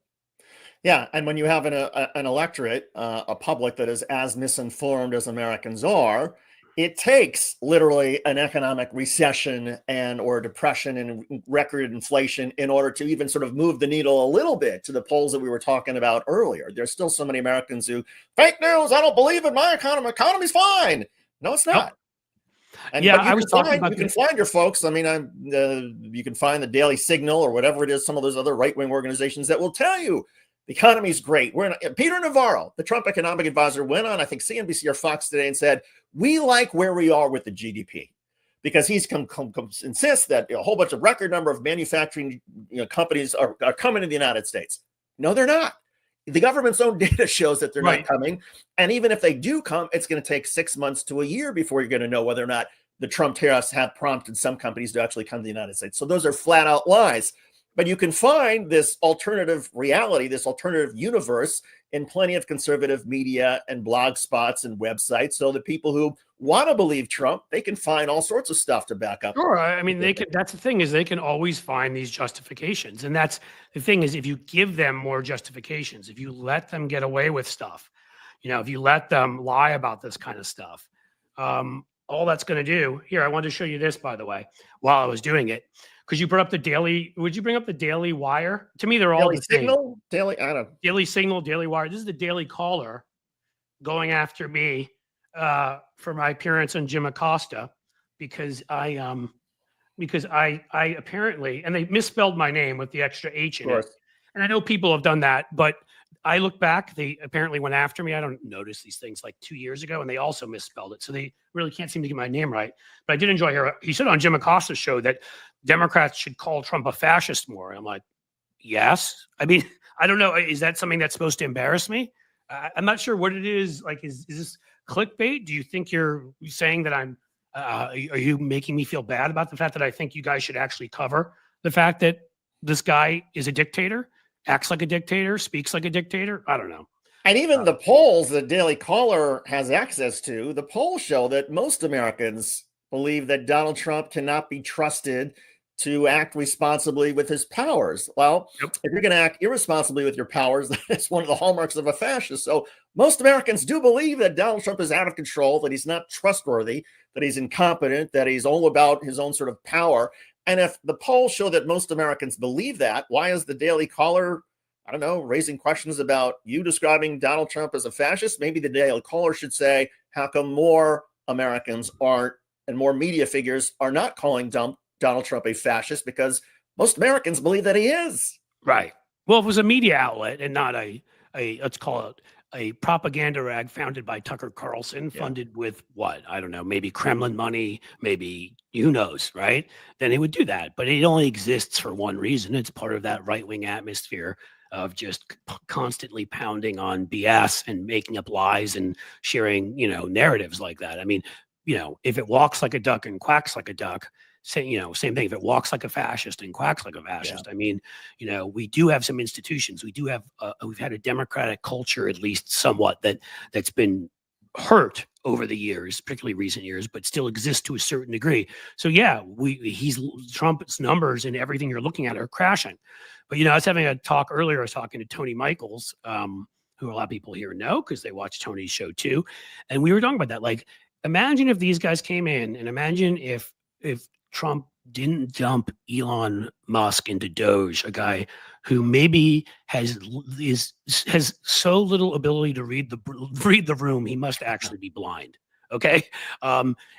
Yeah, and when you have an electorate, a public that is as misinformed as Americans are, It takes literally an economic recession and or depression and record inflation in order to even sort of move the needle a little bit to the polls that we were talking about earlier. There's still so many Americans who fake news. I don't believe in my economy. Economy's fine. No, it's not. Nope. And Yeah, but I was talking about you can find your folks. I mean, you can find the Daily Signal or whatever it is. Some of those other right wing organizations that will tell you the economy's great. Peter Navarro, the Trump economic advisor, went on, I think, CNBC or Fox today and said, we like where we are with the GDP, because he's insists that a whole bunch of record number of manufacturing companies are coming to the United States. No, they're not. The government's own data shows that they're not coming. And even if they do come, it's going to take 6 months to a year before you're going to know whether or not the Trump tariffs have prompted some companies to actually come to the United States. So those are flat out lies. But you can find this alternative reality, this alternative universe in plenty of conservative media and blog spots and websites. So the people who want to believe Trump, they can find all sorts of stuff to back up. Sure. I mean, they can. That's the thing, is they can always find these justifications. And that's the thing, is if you give them more justifications, if you let them get away with stuff, if you let them lie about this kind of stuff, all that's going to do here. I wanted to show you this, by the way, while I was doing it. Because you brought up the Daily, would you bring up the Daily Wire? To me, they're all the same. Signal? Daily, I don't know. Daily Signal, Daily Wire. This is the Daily Caller going after me for my appearance on Jim Acosta because I apparently, and they misspelled my name with the extra H in it. And I know people have done that, but I look back, they apparently went after me. I don't notice these things like 2 years ago, and they also misspelled it. So they really can't seem to get my name right. But I did enjoy hearing, he said on Jim Acosta's show that Democrats should call Trump a fascist more. I'm like, yes. I mean, I don't know. Is that something that's supposed to embarrass me? I'm not sure what it is. Like, is this clickbait? Do you think you're saying that I'm, are you making me feel bad about the fact that I think you guys should actually cover the fact that this guy is a dictator? Acts like a dictator, speaks like a dictator. I don't know. And even the polls that Daily Caller has access to, the polls show that most Americans believe that Donald Trump cannot be trusted to act responsibly with his powers. Well, if you're going to act irresponsibly with your powers, that's one of the hallmarks of a fascist. So most Americans do believe that Donald Trump is out of control, that he's not trustworthy, that he's incompetent, that he's all about his own sort of power. And if the polls show that most Americans believe that, why is the Daily Caller, I don't know, raising questions about you describing Donald Trump as a fascist? Maybe the Daily Caller should say, how come more Americans aren't, and more media figures are not calling Donald Trump a fascist, because most Americans believe that he is. Right. Well, it was a media outlet and not a let's call it a propaganda rag founded by Tucker Carlson, funded with what? I don't know, maybe Kremlin money, maybe who knows, right? Then it would do that. But it only exists for one reason. It's part of that right-wing atmosphere of just constantly pounding on BS and making up lies and sharing, narratives like that. I mean, if it walks like a duck and quacks like a duck, same thing. If it walks like a fascist and quacks like a fascist, I mean, we do have some institutions. We do have, we've had a democratic culture, at least somewhat, that's been hurt over the years, particularly recent years, but still exists to a certain degree. So yeah, Trump's numbers and everything you're looking at are crashing. But I was having a talk earlier. I was talking to Tony Michaels, who a lot of people here know because they watch Tony's show too, and we were talking about that. Like, imagine if these guys came in, and imagine if Trump didn't dump Elon Musk into Doge, a guy who maybe has so little ability to read the room, he must actually be blind. Okay,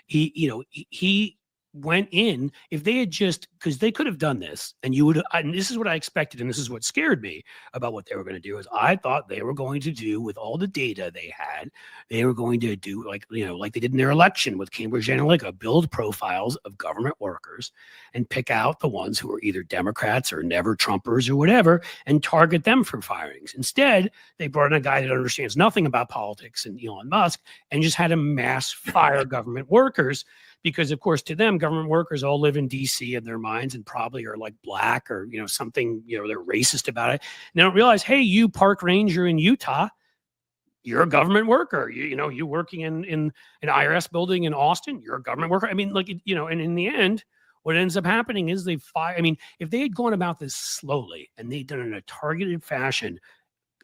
he went in. If they had just, because they could have done this, and and this is what I expected, and this is what scared me about what they were going to do, is I thought they were going to do, with all the data they had, they were going to do like they did in their election with Cambridge Analytica, build profiles of government workers and pick out the ones who are either Democrats or never Trumpers or whatever, and target them for firings. Instead, they brought in a guy that understands nothing about politics and Elon Musk, and just had him mass fire government workers. Because, of course, to them, government workers all live in D.C. in their minds and probably are like black or, something, they're racist about it. And they don't realize, hey, you park ranger in Utah, you're a government worker. You working in an IRS building in Austin, you're a government worker. I mean, and in the end, what ends up happening is they fire. I mean, if they had gone about this slowly and they'd done it in a targeted fashion,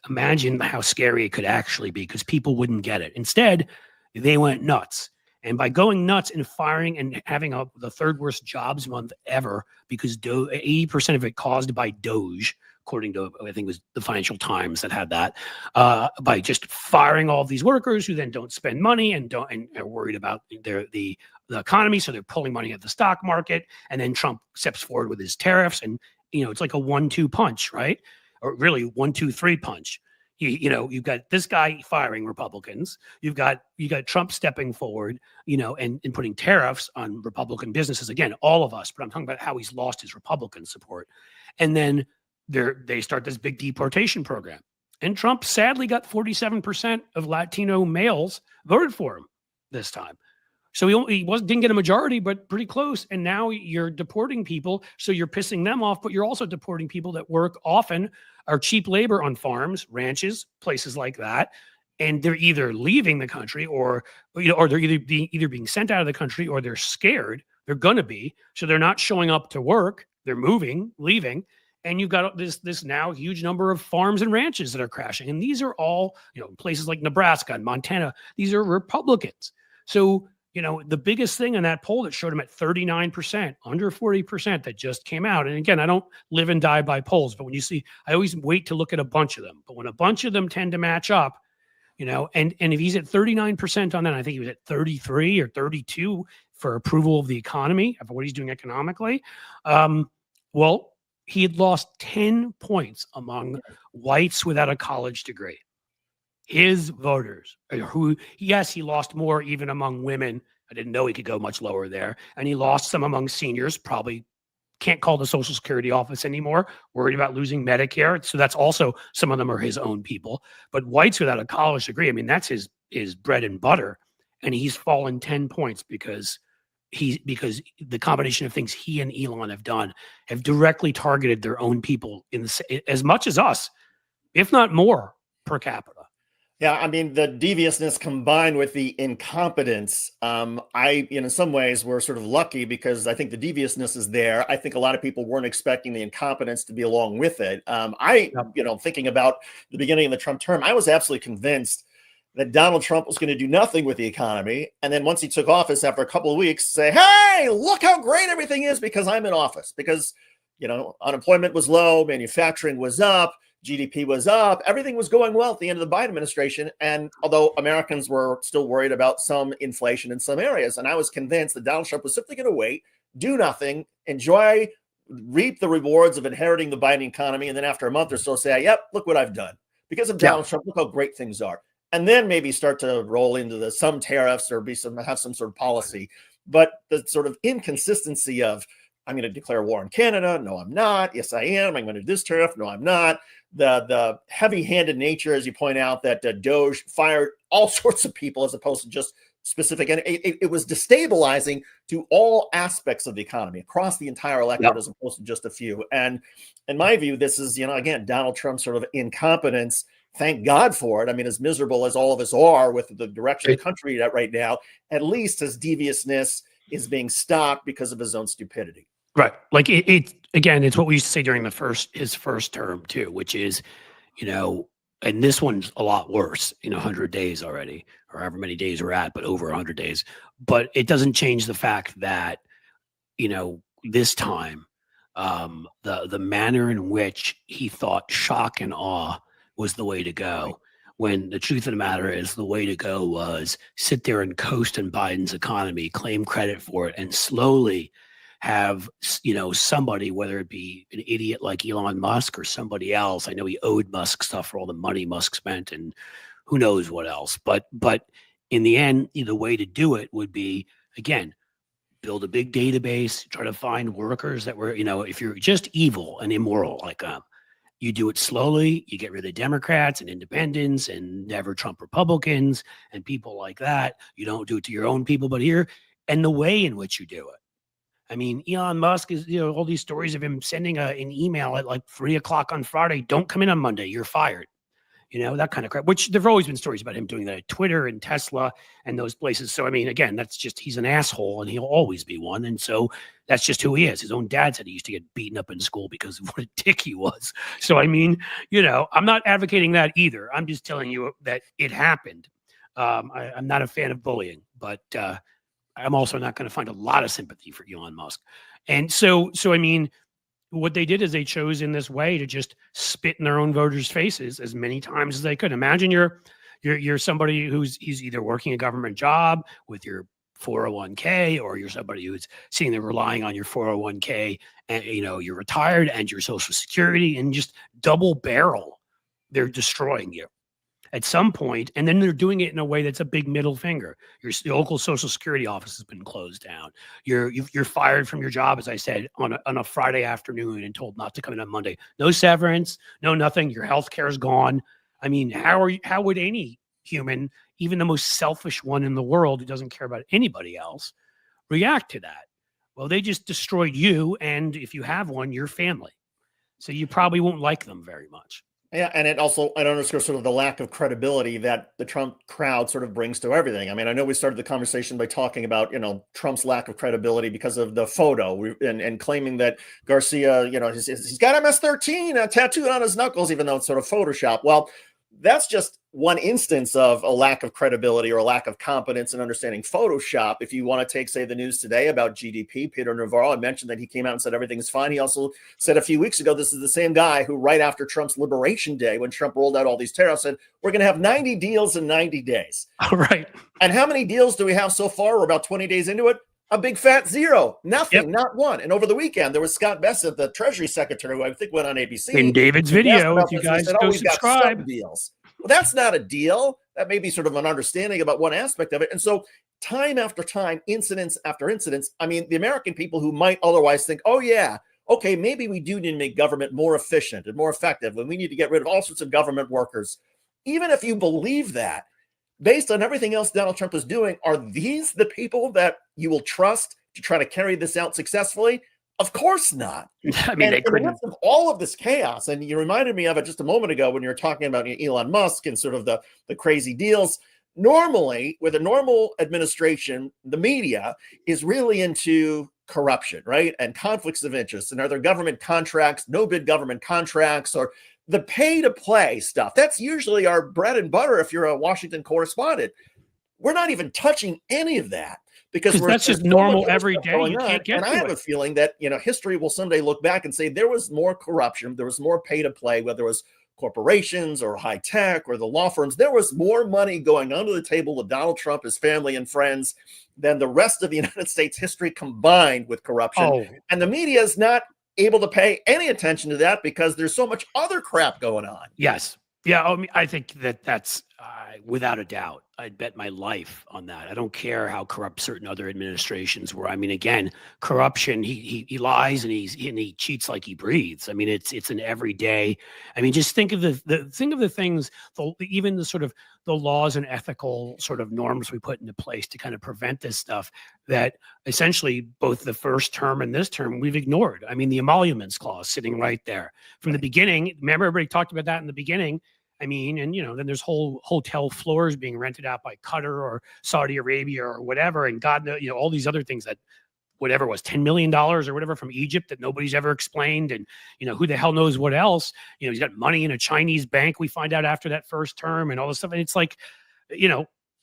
imagine how scary it could actually be, because people wouldn't get it. Instead, they went nuts. And by going nuts and firing and having the third worst jobs month ever, because 80% of it caused by Doge, according to, I think it was the Financial Times that had that, by just firing all of these workers who then don't spend money and are worried about the economy. So they're pulling money at the stock market. And then Trump steps forward with his tariffs. And, it's like a 1-2 punch, right? Or really 1-2-3 punch. You've got this guy firing Republicans. You've got Trump stepping forward, and putting tariffs on Republican businesses. Again, all of us, but I'm talking about how he's lost his Republican support. And then they start this big deportation program. And Trump sadly got 47% of Latino males voted for him this time. So he didn't get a majority, but pretty close. And now you're deporting people. So you're pissing them off, but you're also deporting people that work often, are cheap labor on farms, ranches, places like that. And they're either leaving the country or they're either being sent out of the country, or they're scared. They're going to be. So they're not showing up to work. They're leaving. And you've got this now huge number of farms and ranches that are crashing. And these are all, places like Nebraska and Montana. These are Republicans. So, the biggest thing in that poll that showed him at 39%, under 40% that just came out. And again, I don't live and die by polls, but when you see, I always wait to look at a bunch of them. But when a bunch of them tend to match up, and if he's at 39% on that, I think he was at 33 or 32 for approval of the economy, of what he's doing economically. Well, he had lost 10 points among whites without a college degree. His voters, who, yes, he lost more even among women. I didn't know he could go much lower there. And he lost some among seniors, probably can't call the Social Security office anymore, worried about losing Medicare. So that's also, some of them are his own people. But whites without a college degree, I mean, that's his bread and butter. And he's fallen 10 points because the combination of things he and Elon have done have directly targeted their own people as much as us, if not more, per capita. Yeah, I mean, the deviousness combined with the incompetence, in some ways, we're sort of lucky because I think the deviousness is there. I think a lot of people weren't expecting the incompetence to be along with it. Thinking about the beginning of the Trump term, I was absolutely convinced that Donald Trump was going to do nothing with the economy. And then once he took office, after a couple of weeks, say, hey, look how great everything is because I'm in office. Because, unemployment was low, manufacturing was up, GDP was up. Everything was going well at the end of the Biden administration. And although Americans were still worried about some inflation in some areas, and I was convinced that Donald Trump was simply going to wait, do nothing, reap the rewards of inheriting the Biden economy. And then after a month or so say, yep, look what I've done. Because of Donald Trump, look how great things are. And then maybe start to roll into some tariffs or have some sort of policy. But the sort of inconsistency of, I'm going to declare war on Canada. No, I'm not. Yes, I am. I'm going to do this tariff. No, I'm not. The heavy-handed nature, as you point out, that Doge fired all sorts of people as opposed to just specific. And it was destabilizing to all aspects of the economy across the entire electorate as opposed to just a few. And in my view, this is, again, Donald Trump's sort of incompetence. Thank God for it. I mean, as miserable as all of us are with the direction of the country right now, at least his deviousness is being stopped because of his own stupidity. Right. Like again, it's what we used to say during his first term too, which is, and this one's a lot worse, 100 days already, or however many days we're at, but over 100 days. But it doesn't change the fact that, this time, the manner in which he thought shock and awe was the way to go. When the truth of the matter is the way to go was sit there and coast in Biden's economy, claim credit for it, and slowly have, somebody, whether it be an idiot like Elon Musk or somebody else. I know he owed Musk stuff for all the money Musk spent and who knows what else. But in the end, the way to do it would be, again, build a big database, try to find workers that were, if you're just evil and immoral like you do it slowly. You get rid of Democrats and independents and never Trump Republicans and people like that. You don't do it to your own people, but here, and the way in which you do it. I mean, Elon Musk is, all these stories of him sending an email at like 3:00 on Friday. Don't come in on Monday. You're fired. That kind of crap, which there've always been stories about him doing that at Twitter and Tesla and those places. So, I mean, again, that's just, he's an asshole and he'll always be one. And so that's just who he is. His own dad said he used to get beaten up in school because of what a dick he was. So, I mean, I'm not advocating that either. I'm just telling you that it happened. I'm not a fan of bullying, but I'm also not going to find a lot of sympathy for Elon Musk. And so I mean, what they did is they chose in this way to just spit in their own voters' faces as many times as they could. Imagine you're somebody who's either working a government job with your 401k, or you're somebody who's sitting there relying on your 401k, and you're retired and your social security, and just double barrel, they're destroying you at some point, and then they're doing it in a way that's a big middle finger. Your local social security office has been closed down. You're fired from your job, as I said, on a Friday afternoon and told not to come in on Monday. No severance, no nothing. Your health care is gone. I mean, how would any human, even the most selfish one in the world who doesn't care about anybody else, react to that? Well, they just destroyed you, and if you have one, your family. So you probably won't like them very much. Yeah, and it underscores sort of the lack of credibility that the Trump crowd sort of brings to everything. I mean, I know we started the conversation by talking about, Trump's lack of credibility because of the photo and claiming that Garcia, he's got MS-13 tattooed on his knuckles, even though it's sort of Photoshop. Well, that's just one instance of a lack of credibility or a lack of competence in understanding Photoshop. If you want to take, say, the news today about GDP, Peter Navarro, I mentioned that he came out and said everything's fine. He also said a few weeks ago, this is the same guy who right after Trump's Liberation Day, when Trump rolled out all these tariffs, said, we're going to have 90 deals in 90 days. All right. And how many deals do we have so far? We're about 20 days into it. A big fat zero. Nothing, not one. And over the weekend, there was Scott Bessent, the Treasury Secretary, who I think went on ABC. In David's video, if you guys go subscribe. Deals. Well, that's not a deal. That may be sort of an understanding about one aspect of it. And so time after time, incidents after incidents, I mean, the American people who might otherwise think, oh, yeah, okay, maybe we do need to make government more efficient and more effective, and we need to get rid of all sorts of government workers. Even if you believe that, based on everything else Donald Trump is doing, are these the people that you will trust to try to carry this out successfully? Of course not. I mean, in the midst of all of this chaos, and you reminded me of it just a moment ago when you were talking about Elon Musk and sort of the crazy deals. Normally, with a normal administration, the media is really into corruption, right? And conflicts of interest. And are there government contracts, no bid government contracts, or the pay to play stuff? That's usually our bread and butter if you're a Washington correspondent. We're not even touching any of that because that's just normal every day. You can't get and I have a feeling that history will someday look back and say there was more corruption, there was more pay to play, whether it was corporations or high tech or the law firms. There was more money going under the table with Donald Trump, his family and friends than the rest of the United States history combined with corruption. And the media is not able to pay any attention to that because there's so much other crap going on. Yes. Yeah. I mean, I think that's without a doubt. I'd bet my life on that. I don't care how corrupt certain other administrations were. I mean, again, corruption. He lies and he cheats like he breathes. I mean, it's an everyday. I mean, just think of the things, even the sort of the laws and ethical sort of norms we put into place to kind of prevent this stuff that essentially both the first term and this term we've ignored. I mean, the emoluments clause sitting right there from the beginning. Remember, everybody talked about that in the beginning. I mean, and then there's whole hotel floors being rented out by Qatar or Saudi Arabia or whatever, and God knows, all these other things that whatever was $10 million or whatever from Egypt that nobody's ever explained, and who the hell knows what else. He's got money in a Chinese bank. We find out after that first term and all this stuff, and it's like,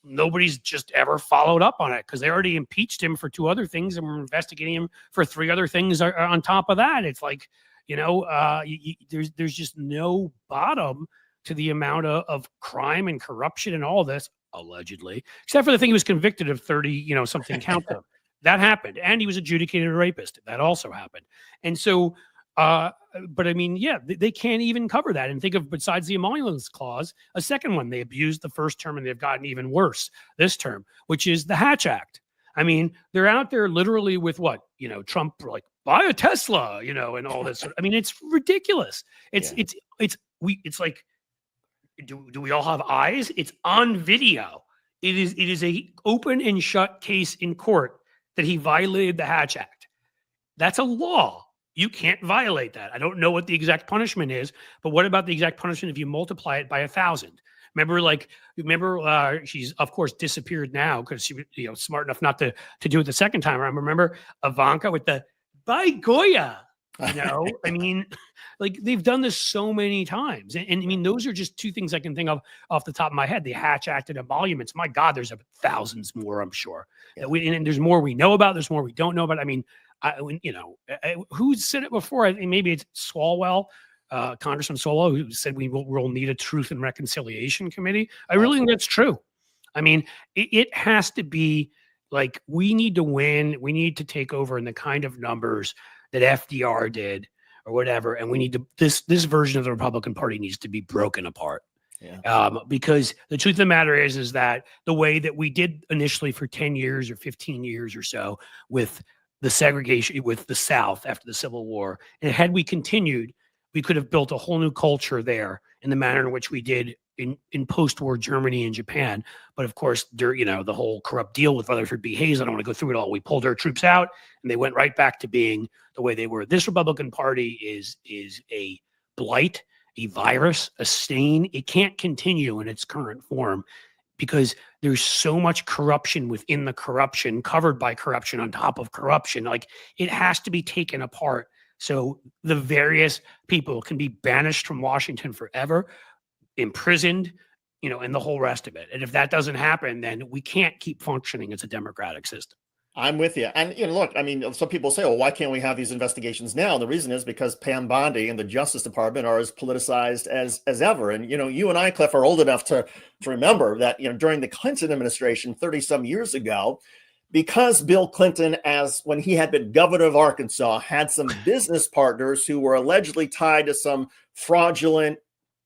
nobody's just ever followed up on it because they already impeached him for 2 other things and we're investigating him for 3 other things on top of that. It's like, there's just no bottom to the amount of crime and corruption and all this, allegedly, except for the thing he was convicted of 30, something count of. That happened. And he was adjudicated a rapist. That also happened. And so, but I mean, yeah, they can't even cover that. And think of, besides the emoluments clause, a second one. They abused the first term and they've gotten even worse this term, which is the Hatch Act. I mean, they're out there literally with what, Trump, like, buy a Tesla, and all this. I mean, it's ridiculous. It's like, do we all have eyes? It's on video. It is a open and shut case in court that he violated the Hatch Act. That's a law. You can't violate that. I don't know what the exact punishment is, but what about the exact punishment if you multiply it by 1,000? Remember, she's of course disappeared now because she was smart enough not to do it the second time around. Remember Ivanka with the by Goya. You know, I mean, like they've done this so many times. And I mean, those are just two things I can think of off the top of my head. The Hatch Act and emoluments. My God, there's thousands more, I'm sure. Yeah. And there's more we know about, there's more we don't know about. I mean, who's said it before? I think maybe it's Swalwell, Congressman Swalwell, who said we'll need a Truth and Reconciliation Committee. I really think that's true. I mean, it has to be like we need to win. We need to take over in the kind of numbers that FDR did or whatever. And we need to, this version of the Republican Party needs to be broken apart. Yeah. Because the truth of the matter is that the way that we did initially for 10 years or 15 years or so with the segregation with the South after the Civil War, and had we continued, we could have built a whole new culture there in the manner in which we did in post-war Germany and Japan. But of course, the whole corrupt deal with Rutherford B. Hayes, I don't want to go through it all. We pulled our troops out and they went right back to being the way they were. This Republican Party is a blight, a virus, a stain. It can't continue in its current form because there's so much corruption within the corruption, covered by corruption on top of corruption. Like it has to be taken apart so the various people can be banished from Washington forever, imprisoned, and the whole rest of it. And if that doesn't happen, then we can't keep functioning as a democratic system. I'm with you. And look, I mean, some people say, well, why can't we have these investigations now? And the reason is because Pam Bondi and the Justice Department are as politicized as ever. And, you and I, Cliff, are old enough to remember that, during the Clinton administration 30 some years ago, because Bill Clinton, when he had been governor of Arkansas, had some business partners who were allegedly tied to some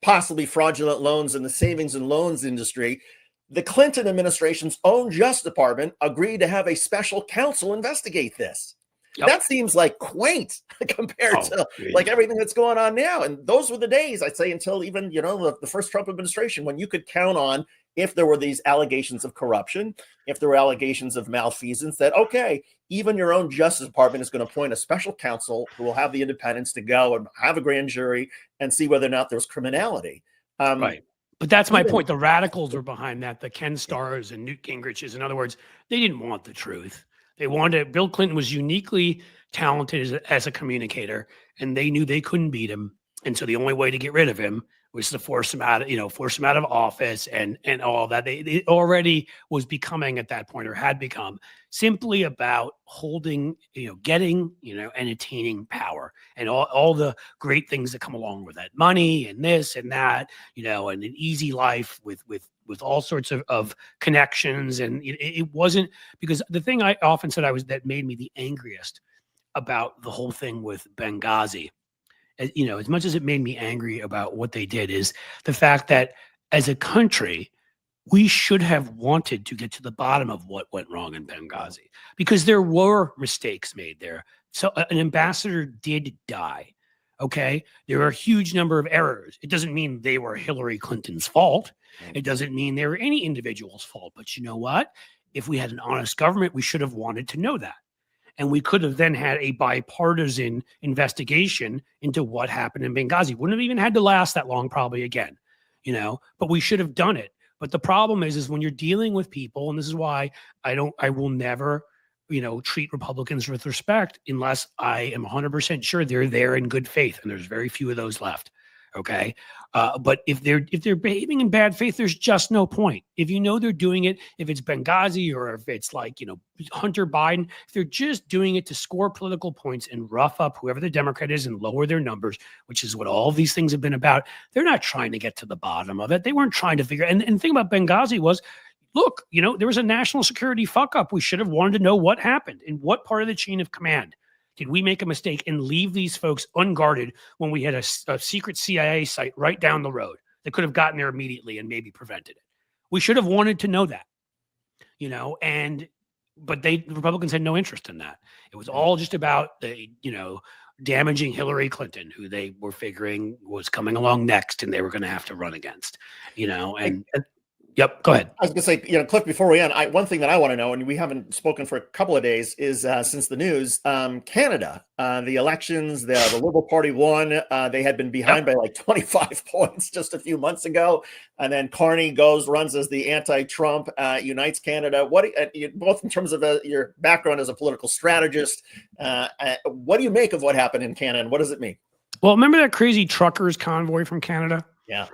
possibly fraudulent loans in the savings and loans industry, the Clinton administration's own Justice Department agreed to have a special counsel investigate this. Yep. That seems like quaint compared to like everything that's going on now. And those were the days, I'd say, until even, the first Trump administration, when you could count on, if there were these allegations of corruption, if there were allegations of malfeasance, that, okay, even your own Justice Department is going to appoint a special counsel who will have the independence to go and have a grand jury and see whether or not there's criminality. Right. But that's my point. The radicals are behind that. The Ken Starrs and Newt Gingriches. In other words, they didn't want the truth. They wanted, Bill Clinton was uniquely talented as a communicator, and they knew they couldn't beat him. And so the only way to get rid of him was to force him out of office and all that. It already was becoming at that point, or had become, simply about holding, getting, and attaining power and all the great things that come along with that, money and this and that, and an easy life with all sorts of connections. And it wasn't, because the thing I often said that made me the angriest about the whole thing with Benghazi, as much as it made me angry about what they did, is the fact that as a country, we should have wanted to get to the bottom of what went wrong in Benghazi, because there were mistakes made there. So an ambassador did die. Okay. There are a huge number of errors. It doesn't mean they were Hillary Clinton's fault. It doesn't mean they were any individual's fault. But you know what? If we had an honest government, we should have wanted to know that. And we could have then had a bipartisan investigation into what happened in Benghazi. Wouldn't have even had to last that long, probably, again, but we should have done it. But the problem is when you're dealing with people, and this is why I will never, treat Republicans with respect unless I am 100% sure they're there in good faith. And there's very few of those left. Okay. But if they're behaving in bad faith, there's just no point. If they're doing it, if it's Benghazi or if it's like, Hunter Biden, if they're just doing it to score political points and rough up whoever the Democrat is and lower their numbers, which is what all of these things have been about. They're not trying to get to the bottom of it. They weren't trying to figure. And the thing about Benghazi was, look, there was a national security fuck up. We should have wanted to know what happened in what part of the chain of command. Did we make a mistake and leave these folks unguarded when we had a secret CIA site right down the road that could have gotten there immediately and maybe prevented it? We should have wanted to know that, but the Republicans had no interest in that. It was all just about damaging Hillary Clinton, who they were figuring was coming along next and they were going to have to run against, Yep. Go ahead. I was going to say, Cliff, before we end, one thing that I want to know, and we haven't spoken for a couple of days, is since the news, Canada, the elections, the Liberal Party won. They had been behind by like 25 points just a few months ago. And then Carney runs as the anti-Trump, unites Canada. Both in terms of your background as a political strategist, what do you make of what happened in Canada, and what does it mean? Well, remember that crazy truckers convoy from Canada? Yeah.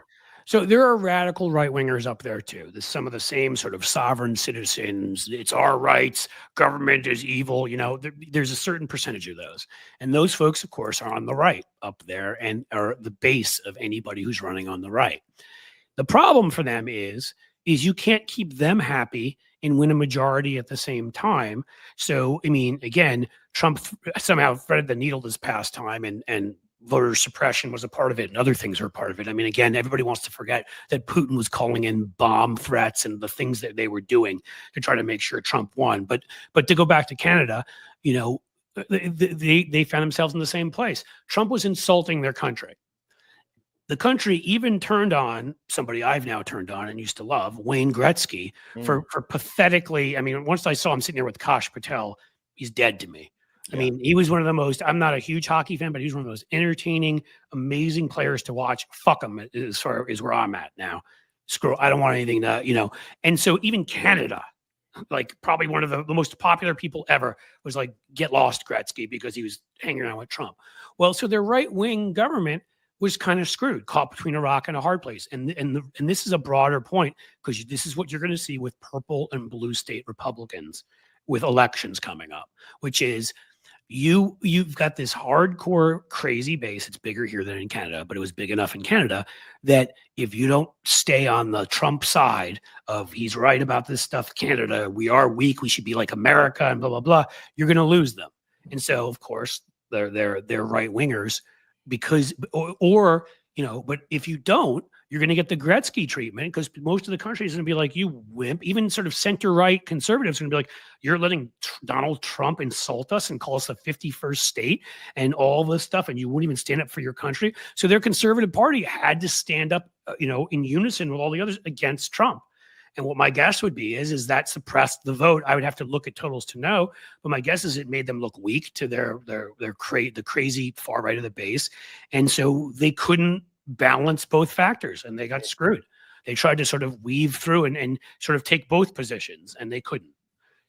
So there are radical right-wingers up there too. There's some of the same sort of sovereign citizens. It's our rights. Government is evil. There's a certain percentage of those. And those folks, of course, are on the right up there and are the base of anybody who's running on the right. The problem for them is you can't keep them happy and win a majority at the same time. So, I mean, again, Trump somehow threaded the needle this past time, and voter suppression was a part of it, and other things are a part of it. I mean, again, everybody wants to forget that Putin was calling in bomb threats and the things that they were doing to try to make sure Trump won. But to go back to Canada, they found themselves in the same place. Trump was insulting their country. The country even turned on somebody I've now turned on and used to love, Wayne Gretzky, for pathetically. I mean, once I saw him sitting there with Kash Patel, he's dead to me. I mean, he was one of the most, I'm not a huge hockey fan, but he's one of the most entertaining, amazing players to watch. Fuck him as far as where I'm at now. Screw, I don't want anything to, And so even Canada, like probably one of the most popular people ever, was like, get lost, Gretzky, because he was hanging around with Trump. Well, so their right-wing government was kind of screwed, caught between a rock and a hard place. And this is a broader point, because this is what you're going to see with purple and blue state Republicans with elections coming up, which is, you've got this hardcore crazy base. It's bigger here than in Canada, but it was big enough in Canada that if you don't stay on the Trump side of he's right about this stuff, Canada, we are weak, we should be like America and blah, blah, blah, you're going to lose them. And so, of course, they're right wingers because, but if you don't, you're going to get the Gretzky treatment, because most of the country is going to be like, you wimp. Even sort of center-right conservatives are going to be like, you're letting Donald Trump insult us and call us the 51st state and all this stuff, and you wouldn't even stand up for your country. So their conservative party had to stand up, in unison with all the others against Trump. And what my guess would be is that suppressed the vote. I would have to look at totals to know, but my guess is it made them look weak to the crazy far right of the base, and so they couldn't balance both factors, and they got screwed. They tried to sort of weave through and sort of take both positions, and they couldn't.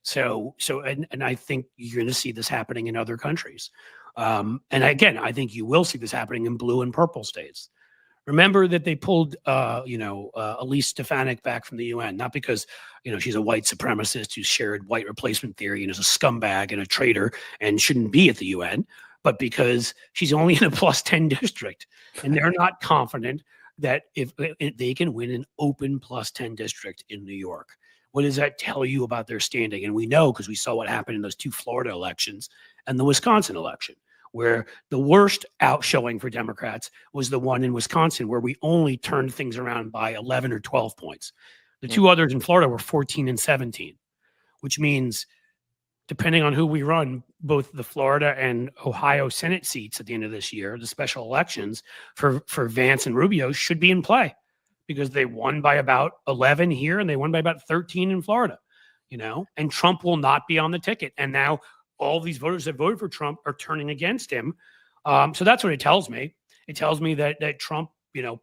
So I think you're going to see this happening in other countries. And again, I think you will see this happening in blue and purple states. Remember that they pulled, Elise Stefanik back from the UN, not because, she's a white supremacist who shared white replacement theory and is a scumbag and a traitor and shouldn't be at the UN, but because she's only in a +10 district, and they're not confident that if they can win an open +10 district in New York. What does that tell you about their standing? And we know, because we saw what happened in those 2 Florida elections and the Wisconsin election, where the worst outshowing for Democrats was the one in Wisconsin, where we only turned things around by 11 or 12 points. The 2 others in Florida were 14 and 17, which means, depending on who we run, both the Florida and Ohio Senate seats at the end of this year, the special elections for Vance and Rubio should be in play, because they won by about 11 here and they won by about 13 in Florida, and Trump will not be on the ticket. And now all these voters that voted for Trump are turning against him. So that's what it tells me. It tells me that Trump,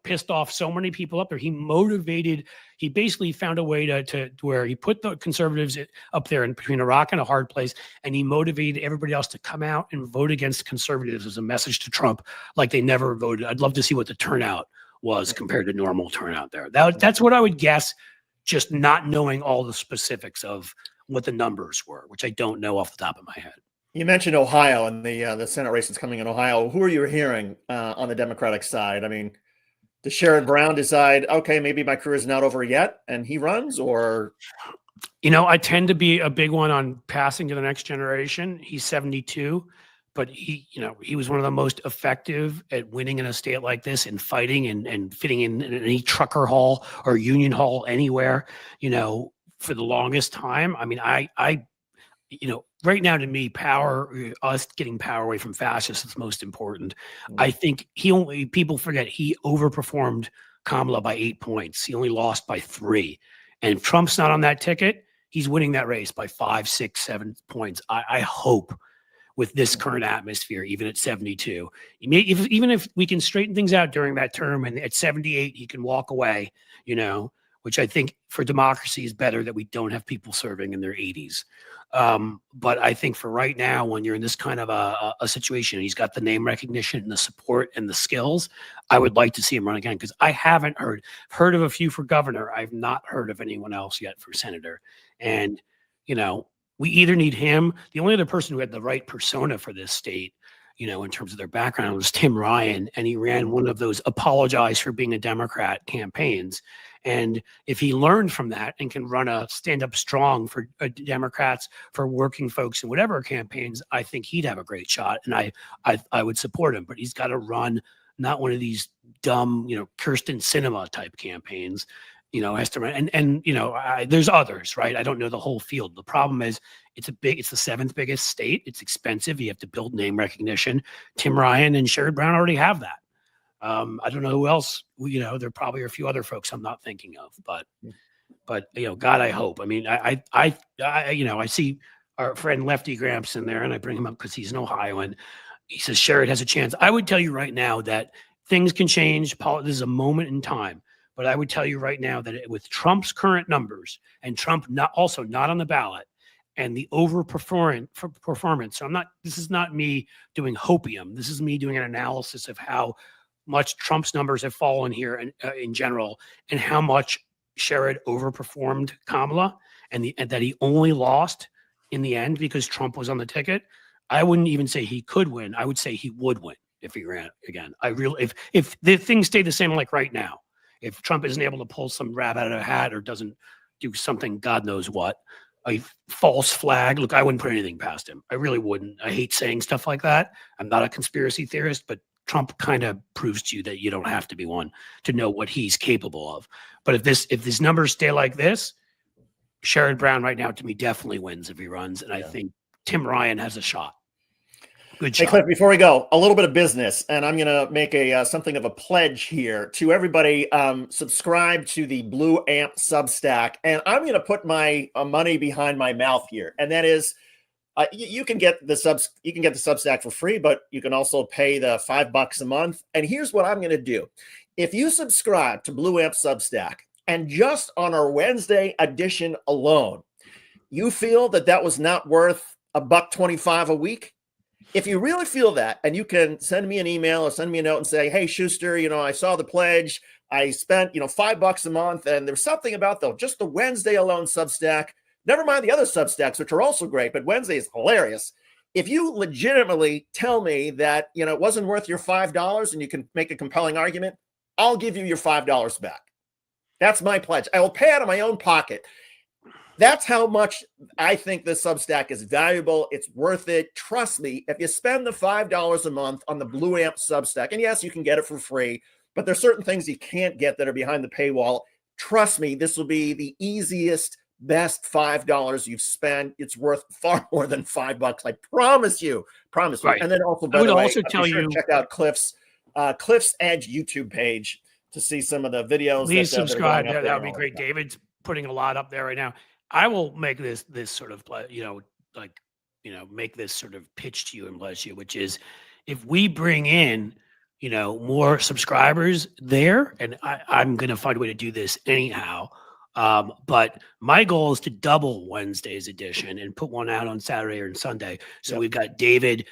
pissed off so many people up there. He basically found a way to where he put the conservatives up there in between a rock and a hard place, and he motivated everybody else to come out and vote against conservatives as a message to Trump, like they never voted. I'd love to see what the turnout was compared to normal turnout there. That's what I would guess, just not knowing all the specifics of what the numbers were, which I don't know off the top of my head. You mentioned Ohio and the Senate race that's coming in Ohio. Who are you hearing on the Democratic side? I mean, does Sherrod Brown decide, okay, maybe my career is not over yet, and he runs? Or, I tend to be a big one on passing to the next generation. He's 72, but he was one of the most effective at winning in a state like this and fighting and fitting in any trucker hall or union hall anywhere, for the longest time. I mean, right now, to me, us getting power away from fascists is most important. I think people forget he overperformed Kamala by 8 points. He only lost by 3. And if Trump's not on that ticket, he's winning that race by 5, 6, 7 points. I hope with this current atmosphere, even at 72, even if we can straighten things out during that term, and at 78 he can walk away, which I think for democracy is better that we don't have people serving in their 80s. But I think for right now, when you're in this kind of a situation, he's got the name recognition and the support and the skills, I would like to see him run again, because I haven't heard of a few for governor. I've not heard of anyone else yet for senator. And, we either need him. The only other person who had the right persona for this state, in terms of their background, was Tim Ryan. And he ran one of those apologize for being a Democrat campaigns. And if he learned from that and can run a stand up strong for Democrats, for working folks and whatever campaigns, I think he'd have a great shot. And I would support him, but he's got to run not one of these dumb, Kirsten Sinema type campaigns. Has to run, and there's others, right? I don't know the whole field. The problem is it's the 7th biggest state. It's expensive. You have to build name recognition. Tim Ryan and Sherrod Brown already have that. I don't know who else. There probably are a few other folks I'm not thinking of, but God, I hope. I mean, I see our friend Lefty Gramps in there, and I bring him up because he's an Ohioan. He says Sherrod has a chance. I would tell you right now that things can change. This is a moment in time. But I would tell you right now that with Trump's current numbers, and Trump not on the ballot, and the performance. So this is not me doing hopium. This is me doing an analysis of how much Trump's numbers have fallen here and in general, and how much Sherrod overperformed Kamala, and that he only lost in the end because Trump was on the ticket. I wouldn't even say he could win. I would say he would win if he ran again. If the things stay the same like right now. If Trump isn't able to pull some rabbit out of a hat or doesn't do something, God knows what, a false flag. Look, I wouldn't put anything past him. I really wouldn't. I hate saying stuff like that. I'm not a conspiracy theorist, but Trump kind of proves to you that you don't have to be one to know what he's capable of. But if these numbers stay like this, Sherrod Brown right now to me definitely wins if he runs. And I think Tim Ryan has a shot. Good Hey, shot. Cliff, before we go, a little bit of business, and I'm going to make something of a pledge here to everybody. Subscribe to the Blue Amp Substack, and I'm going to put my money behind my mouth here, and that is, you can get the Substack for free, but you can also pay the $5 a month. And here's what I'm going to do: if you subscribe to Blue Amp Substack, and just on our Wednesday edition alone, you feel that was not worth $1.25 a week. If you really feel that, and you can send me an email or send me a note and say, hey, Schuster, I saw the pledge. I spent, $5 a month, and there's something about just the Wednesday alone Substack. Never mind the other Substacks, which are also great, but Wednesday is hilarious. If you legitimately tell me that, it wasn't worth your $5 and you can make a compelling argument, I'll give you your $5 back. That's my pledge. I will pay out of my own pocket. That's how much I think this Substack is valuable. It's worth it. Trust me, if you spend the $5 a month on the Blue Amp Substack, and yes, you can get it for free, but there's certain things you can't get that are behind the paywall. Trust me, this will be the easiest, best $5 you've spent. It's worth far more than $5. I promise you. Right. And then also, by the way, check out Cliff's Edge YouTube page to see some of the videos. Please subscribe. That would be great. David's putting a lot up there right now. I will make this sort of, make this sort of pitch to you and bless you, which is if we bring in, more subscribers there, and I'm going to find a way to do this anyhow. But my goal is to double Wednesday's edition and put one out on Saturday or Sunday. So we've got David,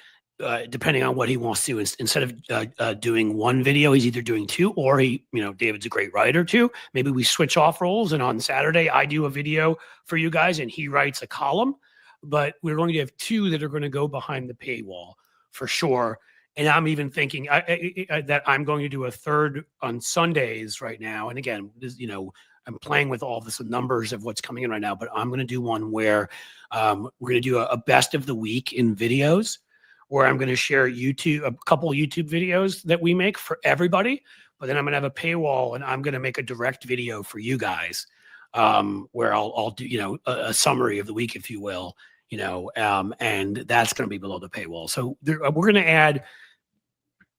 depending on what he wants to do, instead of doing one video, he's either doing two, or David's a great writer too. Maybe we switch off roles, and on Saturday I do a video for you guys and he writes a column. But we're going to have two that are going to go behind the paywall for sure. And I'm even thinking that I'm going to do a third on Sundays right now. And again, I'm playing with all this numbers of what's coming in right now, but I'm going to do one where we're going to do a best of the week in videos, where I'm going to share a couple YouTube videos that we make for everybody, but then I'm going to have a paywall, and I'm going to make a direct video for you guys, where I'll do, a summary of the week, if you will, and that's going to be below the paywall. So we're going to add,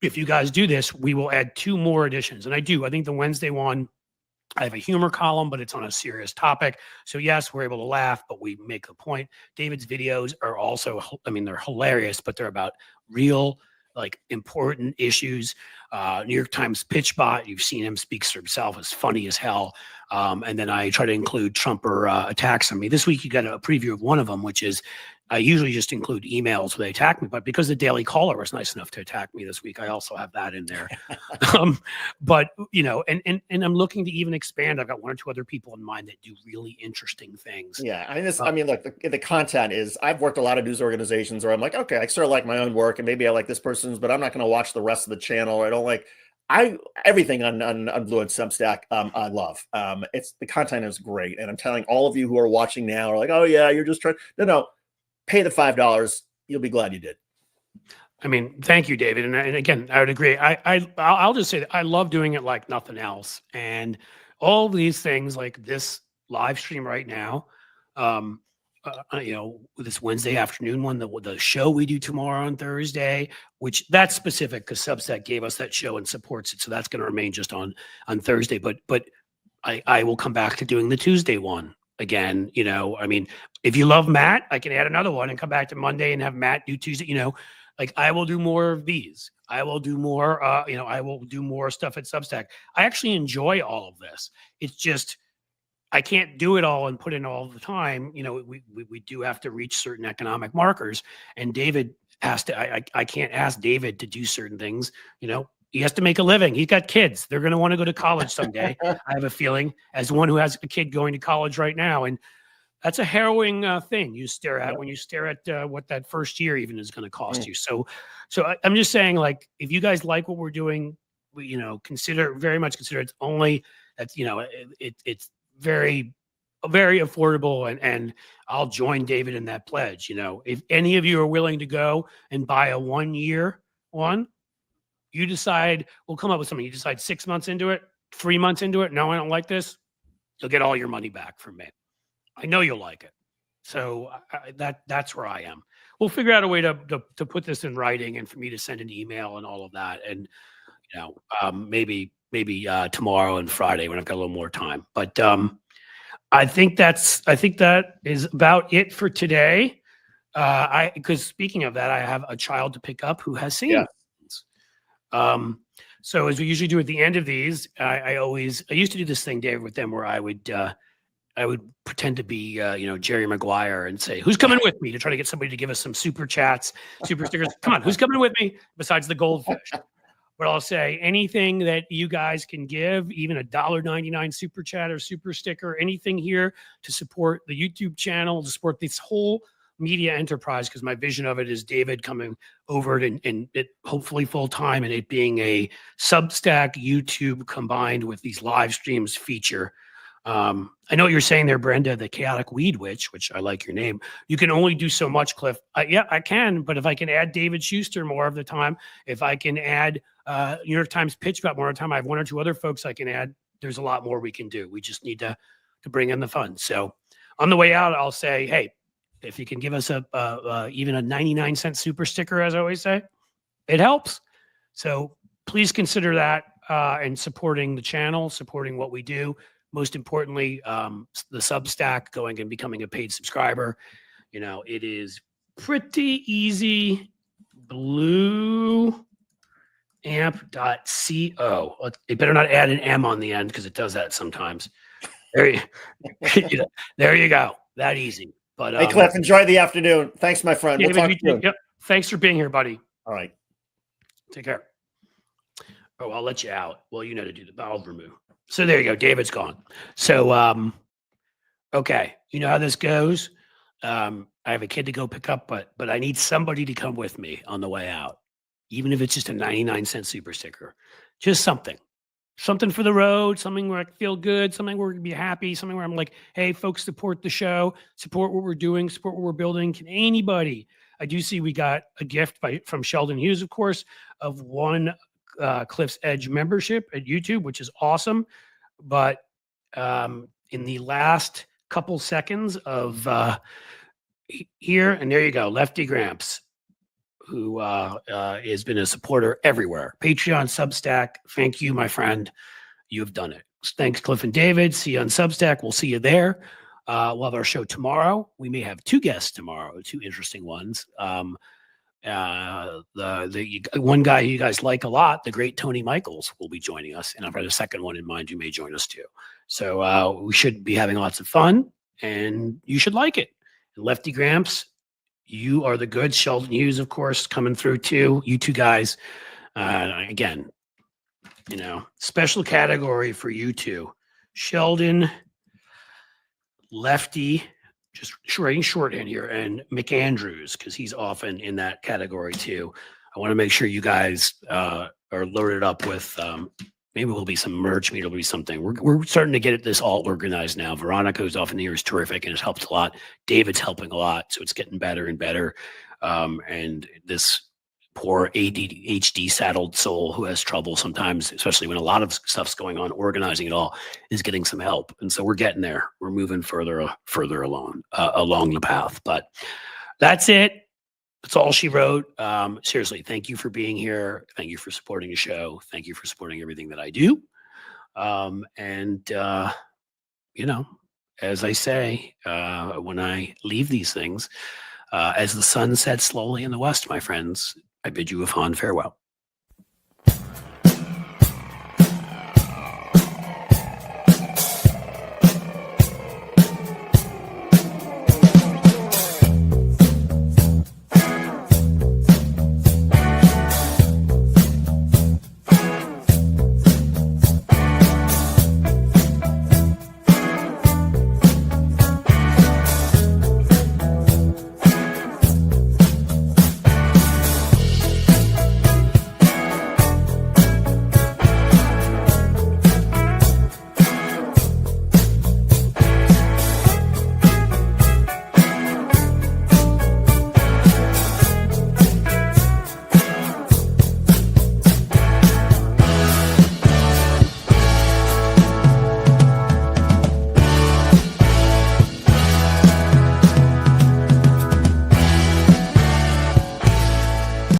if you guys do this, we will add 2 more editions. And I think the Wednesday one I have a humor column, but it's on a serious topic. So yes, we're able to laugh, but we make a point. David's videos are also, I mean, they're hilarious, but they're about real, like important issues. New York Times pitch bot, you've seen him speaks for himself, is funny as hell. And then I try to include Trumper attacks on me. This week you got a preview of one of them, which is I usually just include emails where they attack me, but because the Daily Caller was nice enough to attack me this week, I also have that in there. But you know, and I'm looking to even expand. I've got one or two other people in mind that do really interesting things. Yeah, I mean, I mean, like the content is. I've worked a lot of news organizations where I'm like, okay, I sort of like my own work, and maybe I like this person's, but I'm not going to watch the rest of the channel. Or I don't like. Everything on Blue and Substack. I love. It's the content is great, and I'm telling all of you who are watching now are like, oh yeah, you're just trying. No. Pay the $5. You'll be glad you did. I mean, thank you, David. And again, I would agree. I'll just say that I love doing it like nothing else. And all these things like this live stream right now, you know, this Wednesday afternoon one, the show we do tomorrow on Thursday, which that's specific because Substack gave us that show and supports it. So that's going to remain just on Thursday. But I will come back to doing the Tuesday one again. You know, I mean, if you love Matt, I can add another one and come back to Monday and have Matt do Tuesday. You know, like I will do more of these. I will do more, you know, I will do more stuff at Substack. I actually enjoy all of this. It's just, I can't do it all and put in all the time. You know, we do have to reach certain economic markers, and David has to, I can't ask David to do certain things. You know, he has to make a living. He's got kids. They're going to want to go to college someday. I have a feeling, as one who has a kid going to college right now. And that's a harrowing thing you stare at when you stare at what that first year even is going to cost you. So I'm just saying, like, if you guys like what we're doing, you know, very much consider it's only that's, you know, it's very, very affordable, and I'll join David in that pledge. You know, if any of you are willing to go and buy a 1 year one, you decide, we'll come up with something. You decide 6 months into it, 3 months into it. No, I don't like this. You'll get all your money back from me. I know you'll like it. So that's where I am. We'll figure out a way to put this in writing and for me to send an email and all of that. And, you know, maybe tomorrow and Friday when I've got a little more time. But I think that is about it for today. Because speaking of that, I have a child to pick up who has seen. So as we usually do at the end of these, I used to do this thing, David, with them where I would pretend to be, you know, Jerry Maguire and say, who's coming with me, to try to get somebody to give us some super chats, super stickers. Come on, who's coming with me besides the goldfish? But I'll say anything that you guys can give, even a $1.99 super chat or super sticker, anything here to support the YouTube channel, to support this whole media enterprise, because my vision of it is David coming over it and it hopefully full time, and it being a Substack, YouTube combined with these live streams feature. I know what you're saying there, Brenda, the chaotic weed witch, which I like your name. You can only do so much, Cliff. Yeah, I can, but if I can add David Schuster more of the time, if I can add New York Times pitch about more of the time, I have one or two other folks I can add. There's a lot more we can do. We just need to bring in the funds. So on the way out, I'll say, hey, if you can give us even a 99-cent super sticker, as I always say, it helps. So please consider that and supporting the channel, supporting what we do. Most importantly, the Substack, going and becoming a paid subscriber. You know, it is pretty easy. Blueamp.co. It better not add an M on the end because it does that sometimes. There you go. That easy. But hey, Cliff, enjoy the afternoon. Thanks, my friend. David, we'll talk soon. Yep. Thanks for being here, buddy. All right. Take care. Oh, I'll let you out. Well, you know to do the bowel remove. So there you go. David's gone. So, okay. You know how this goes. I have a kid to go pick up, but I need somebody to come with me on the way out, even if it's just a 99-cent super sticker, just something for the road, something where I feel good, something where we're gonna be happy, something where I'm like, hey, folks, support the show, support what we're doing, support what we're building. Can anybody? I do see we got a gift from Sheldon Hughes, of course, of one Cliff's Edge membership at YouTube, which is awesome. But in the last couple seconds of here, and there you go, Lefty Gramps, who has been a supporter everywhere. Patreon, Substack, thank you, my friend. You have done it. Thanks, Cliff and David. See you on Substack. We'll see you there. We'll have our show tomorrow. We may have 2 guests tomorrow, 2 interesting ones. The one guy you guys like a lot, the great Tony Michaels, will be joining us, and I've got a second one in mind who may join us too. So we should be having lots of fun, and you should like it. And Lefty Gramps, you are the good. Sheldon Hughes, of course, coming through too. You 2 guys, again, special category for you 2. Sheldon, Lefty, just writing shorthand here, and McAndrews, because he's often in that category too. I want to make sure you guys are loaded up with maybe there'll be some merch, maybe there'll be something. We're starting to get this all organized now. Veronica, who's often here, is terrific and has helped a lot. David's helping a lot, so it's getting better and better. And this poor ADHD saddled soul who has trouble sometimes, especially when a lot of stuff's going on, organizing it all, is getting some help. And so we're getting there. We're moving further along the path. But that's it. That's all she wrote. Seriously, thank you for being here. Thank you for supporting the show. Thank you for supporting everything that I do. As I say, when I leave these things, as the sun sets slowly in the west, my friends, I bid you a fond farewell.